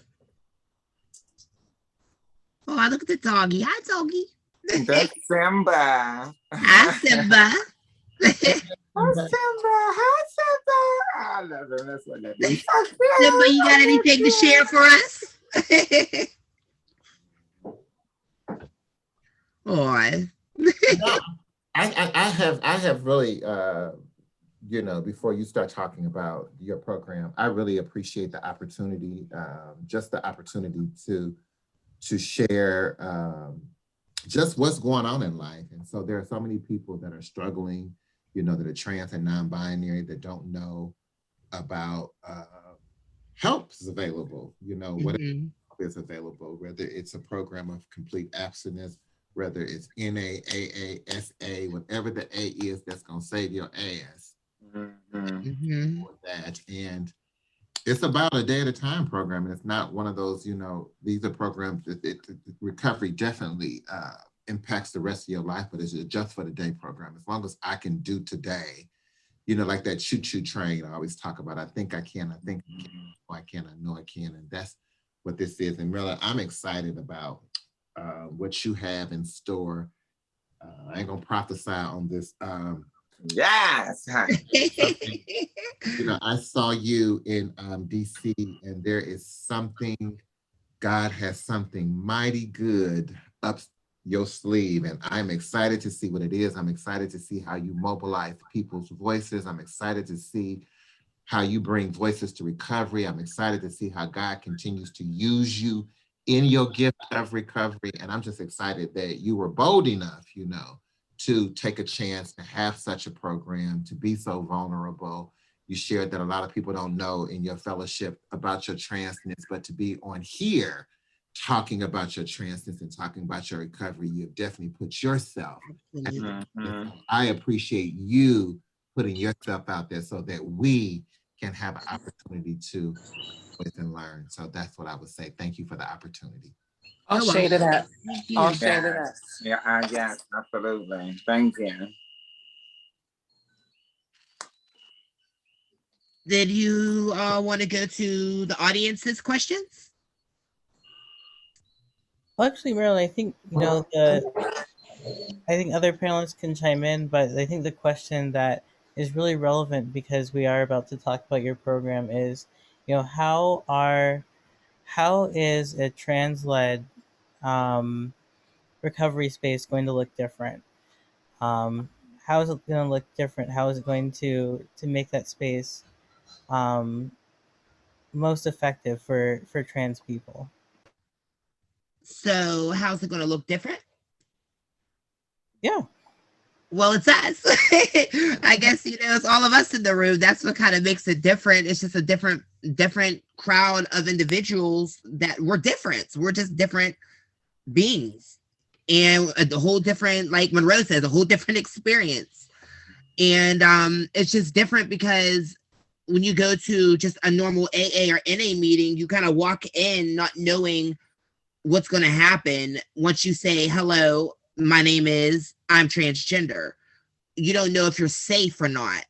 Oh, I look at the doggy. Hi, doggy. That's Simba. Hi, Simba. Hi, Simba. Hi, Simba. I love him. That's what that is. Simba, you got anything to share for us? Oh, No, I have really, before you start talking about your program, I really appreciate the opportunity, just the opportunity to share just what's going on in life. And so there are so many people that are struggling, that are trans and non-binary that don't know about help is available, whatever help is available, whether it's a program of complete abstinence, whether it's NA, AA, SA, whatever the A is that's going to save your ass. For that. And it's about a day at a time program. And it's not one of those, these are programs that recovery definitely impacts the rest of your life, but it's a just for the day program. As long as I can do today, like that choo-choo train I always talk about. I think I can, I think I can, I can, I know I can. And that's what this is. And Marolyn, I'm excited about what you have in store. I ain't gonna prophesy on this. Yes. I saw you in DC, and there is something, God has something mighty good up your sleeve, and I'm excited to see what it is. I'm excited to see how you mobilize people's voices. I'm excited to see how you bring voices to recovery. I'm excited to see how God continues to use you in your gift of recovery. And I'm just excited that you were bold enough, to take a chance to have such a program, to be so vulnerable. You shared that a lot of people don't know in your fellowship about your transness, but to be on here talking about your transness and talking about your recovery, you've definitely put yourself. I appreciate you putting yourself out there so that we can have an opportunity to and learn. So that's what I would say. Thank you for the opportunity. I'll shade it up. I'll Yes. shade it up. Yeah, yes, absolutely. Thank you. Did you want to go to the audience's questions? Well, actually, Marilyn, I think I think other panelists can chime in, but I think the question that is really relevant because we are about to talk about your program is, how is a trans-led um, recovery space going to look different? Um, how is it going to look different? How is it going to make that space um, most effective for trans people? So how's it going to look different? Yeah. Well, it's us. I guess, it's all of us in the room. That's what kind of makes it different. It's just a different crowd of individuals that we're different. We're just different beings. And the whole different, like Monroe says, a whole different experience. And it's just different because when you go to just a normal AA or NA meeting, you kind of walk in not knowing what's going to happen once you say, hello, my name is, I'm transgender. You don't know if you're safe or not.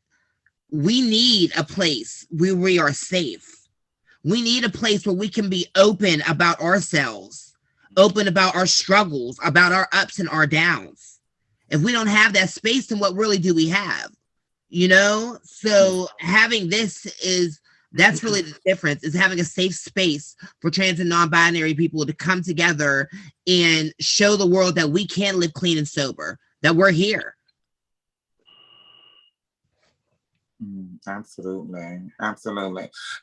We need a place where we are safe. We need a place where we can be open about ourselves, open about our struggles, about our ups and our downs. If we don't have that space, then what really do we have? So having that's really the difference, is having a safe space for trans and non-binary people to come together and show the world that we can live clean and sober, that we're here. Absolutely.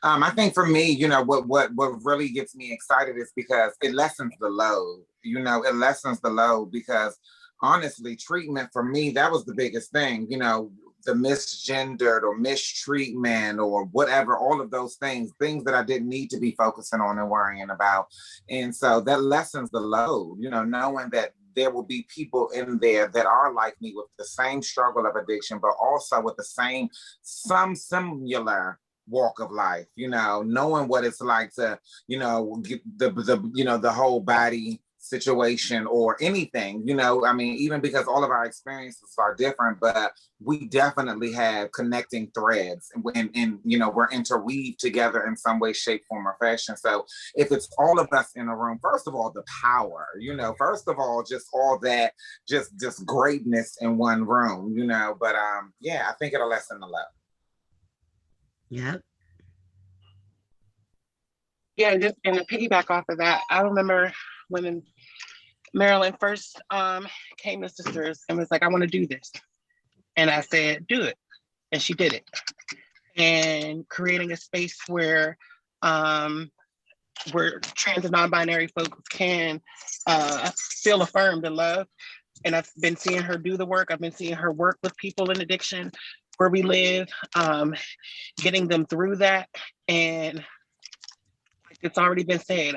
I think for me, what really gets me excited is because it lessens the load. It lessens the load because honestly, treatment for me, that was the biggest thing. The misgendered or mistreatment or whatever, all of those things that I didn't need to be focusing on and worrying about. And so that lessens the load, knowing that there will be people in there that are like me with the same struggle of addiction, but also with some similar walk of life, knowing what it's like to, get the whole body situation or anything, even because all of our experiences are different, but we definitely have connecting threads and we're interweaved together in some way, shape, form, or fashion. So if it's all of us in a room, first of all, the power, first of all, just all that, just greatness in one room, but yeah, I think it'll lessen the load. Yep. Yeah, just and to piggyback off of that, I remember when Marolyn first came to Sisters and was like, I want to do this. And I said, do it. And she did it. And creating a space where trans and non-binary folks can feel affirmed and loved. And I've been seeing her do the work. I've been seeing her work with people in addiction where we live, getting them through that. And it's already been said,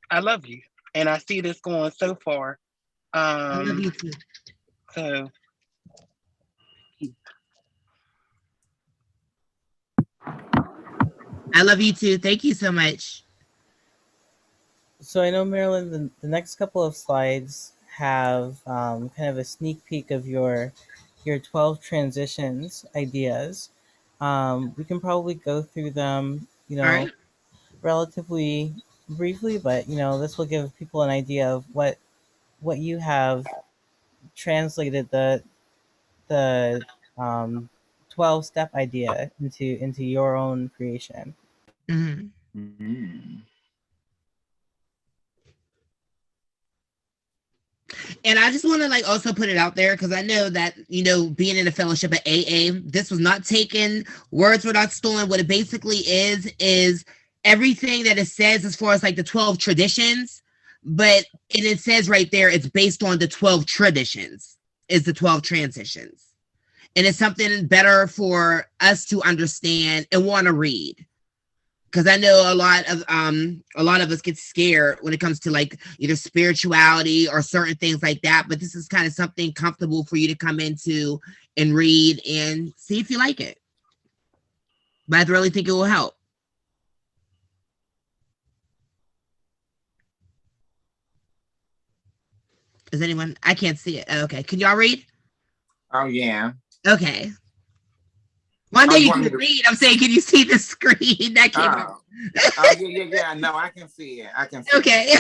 I love you. And I see this going so far. I love you too. So. I love you too. Thank you so much. So I know, Marilyn, the next couple of slides have kind of a sneak peek of your 12 transitions ideas. We can probably go through them, Right. relatively briefly, but this will give people an idea of what you have translated the 12-step idea into your own creation. Mm-hmm. Mm-hmm. And I just want to also put it out there because I know that, being in a fellowship at AA, this was not taken, words were not stolen. What it basically is everything that it says as far as the 12 traditions, but it says right there, it's based on the 12 traditions, is the 12 transitions. And it's something better for us to understand and want to read. Because I know a lot of us get scared when it comes to either spirituality or certain things like that. But this is kind of something comfortable for you to come into and read and see if you like it. But I really think it will help. Is anyone? I can't see it. Oh, okay. Can y'all read? Oh yeah. Okay. One Oh, day you you want me can to? read. I'm saying, can you see the screen? That came Oh, oh yeah. No, I can see it. I can see it. Okay.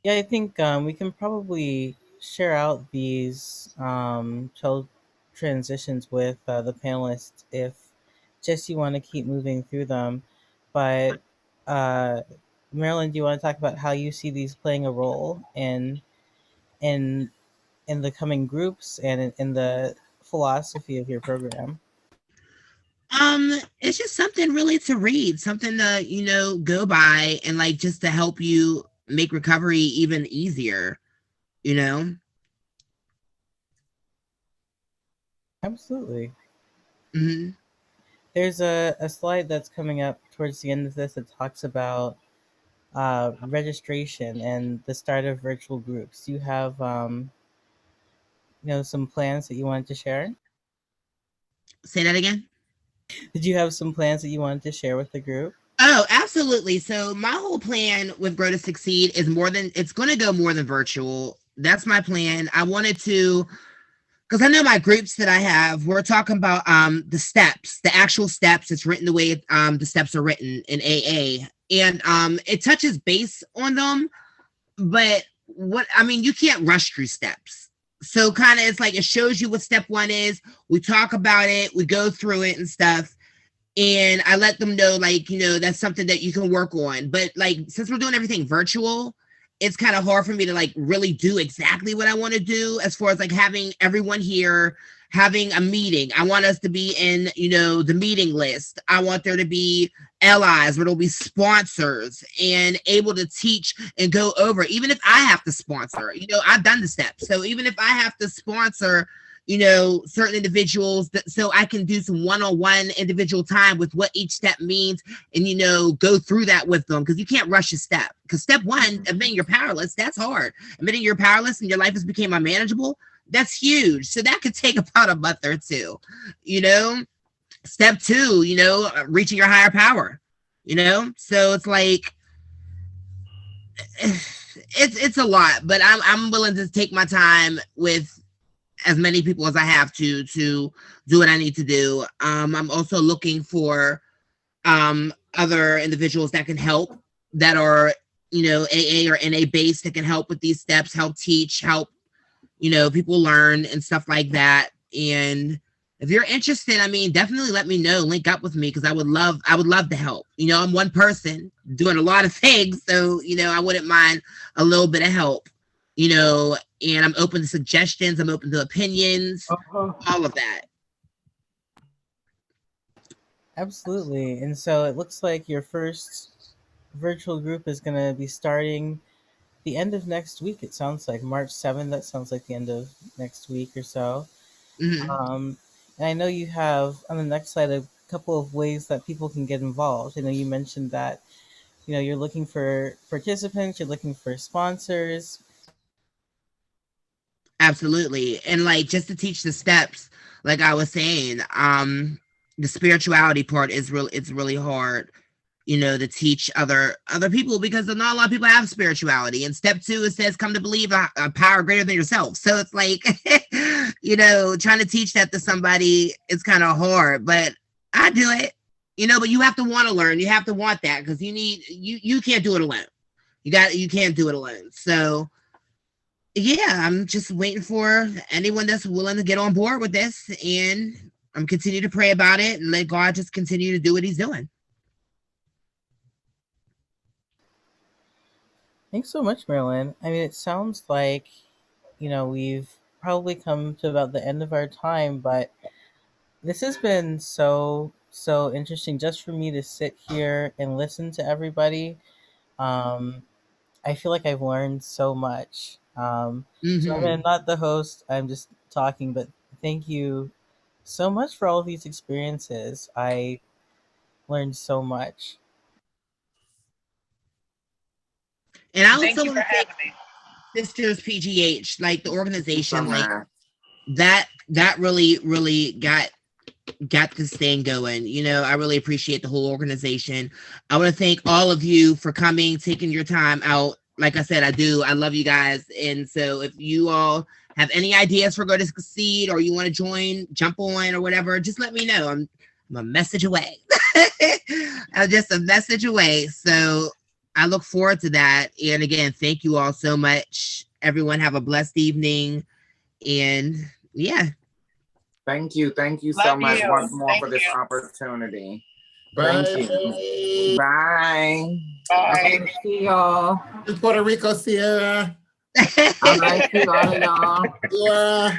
Yeah, I think we can probably share out these child transitions with the panelists if just you want to keep moving through them. But uh, Marilyn, do you want to talk about how you see these playing a role in in the coming groups and in the philosophy of your program? It's just something really to read, something to, go by and like just to help you make recovery even easier, you know? Absolutely. hmm There's a slide that's coming up towards the end of this that talks about registration and the start of virtual groups. Do you have some plans that you wanted to share? Say that again. Did you have some plans that you wanted to share with the group? Oh, absolutely. So my whole plan with Grow to Succeed is it's going to go more than virtual. That's my plan. I wanted to, because I know my groups that I have, we're talking about the steps, the actual steps. It's written the way the steps are written in AA, and it touches base on them. But you can't rush through steps. So kind of, it's like it shows you what step one is. We talk about it, we go through it and stuff, and I let them know, like, that's something that you can work on. But like, since we're doing everything virtual, it's kind of hard for me to like really do exactly what I want to do as far as like having everyone here, having a meeting. I want us to be in, the meeting list. I want there to be allies, where there'll be sponsors and able to teach and go over. Even if I have to sponsor, I've done the steps. So even if I have to sponsor, certain individuals, so I can do some one-on-one individual time with what each step means, and go through that with them, because you can't rush a step. Because step one, admitting you're powerless, that's hard. Admitting you're powerless and your life has become unmanageable, that's huge. So that could take about a month or two. Step two, reaching your higher power. So it's like it's a lot, but I'm willing to take my time with as many people as I have to do what I need to do. I'm also looking for other individuals that can help, that are AA or NA based, that can help with these steps, help teach, help people learn and stuff like that. And if you're interested, definitely let me know, link up with me, because I would love to help. I'm one person doing a lot of things, so I wouldn't mind a little bit of help. And I'm open to suggestions, I'm open to opinions, all of that. Absolutely. And so it looks like your first virtual group is going to be starting the end of next week. It sounds like March 7th. That sounds like the end of next week or so. Mm-hmm. And I know you have on the next slide a couple of ways that people can get involved. I know you mentioned that you're looking for participants, you're looking for sponsors. Absolutely. And like, just to teach the steps, like I was saying, the spirituality part is it's really hard, to teach other people, because not a lot of people have spirituality. And step two, it says come to believe a power greater than yourself. So it's like, trying to teach that to somebody is kind of hard, but I do it, but you have to want to learn. You have to want that, because you can't do it alone. You can't do it alone. So yeah, I'm just waiting for anyone that's willing to get on board with this, and I'm continue to pray about it and let God just continue to do what he's doing. Thanks so much, Marilyn. I mean, it sounds like, we've probably come to about the end of our time, but this has been so interesting just for me to sit here and listen to everybody. I feel like I've learned so much. So I Mm-hmm. mean, not the host, I'm just talking, but thank you so much for all of these experiences. I learned so much. And I Thank also you want for to thank having me. Sisters PGH, like the So organization, like much. that really got this thing going. I really appreciate the whole organization. I want to thank all of you for coming, taking your time out. Like I said, I do. I love you guys. And so if you all have any ideas for Go to Succeed, or you want to join, jump on, or whatever, just let me know. I'm a message away. I'm just a message away. So I look forward to that. And again, thank you all so much. Everyone have a blessed evening. And yeah. Thank you. Thank you so Love much you. once more Thank for this you. opportunity. Bye. Thank you. Bye. Bye. See y'all. In Puerto Rico, Sierra. All right, see all of y'all. Sierra.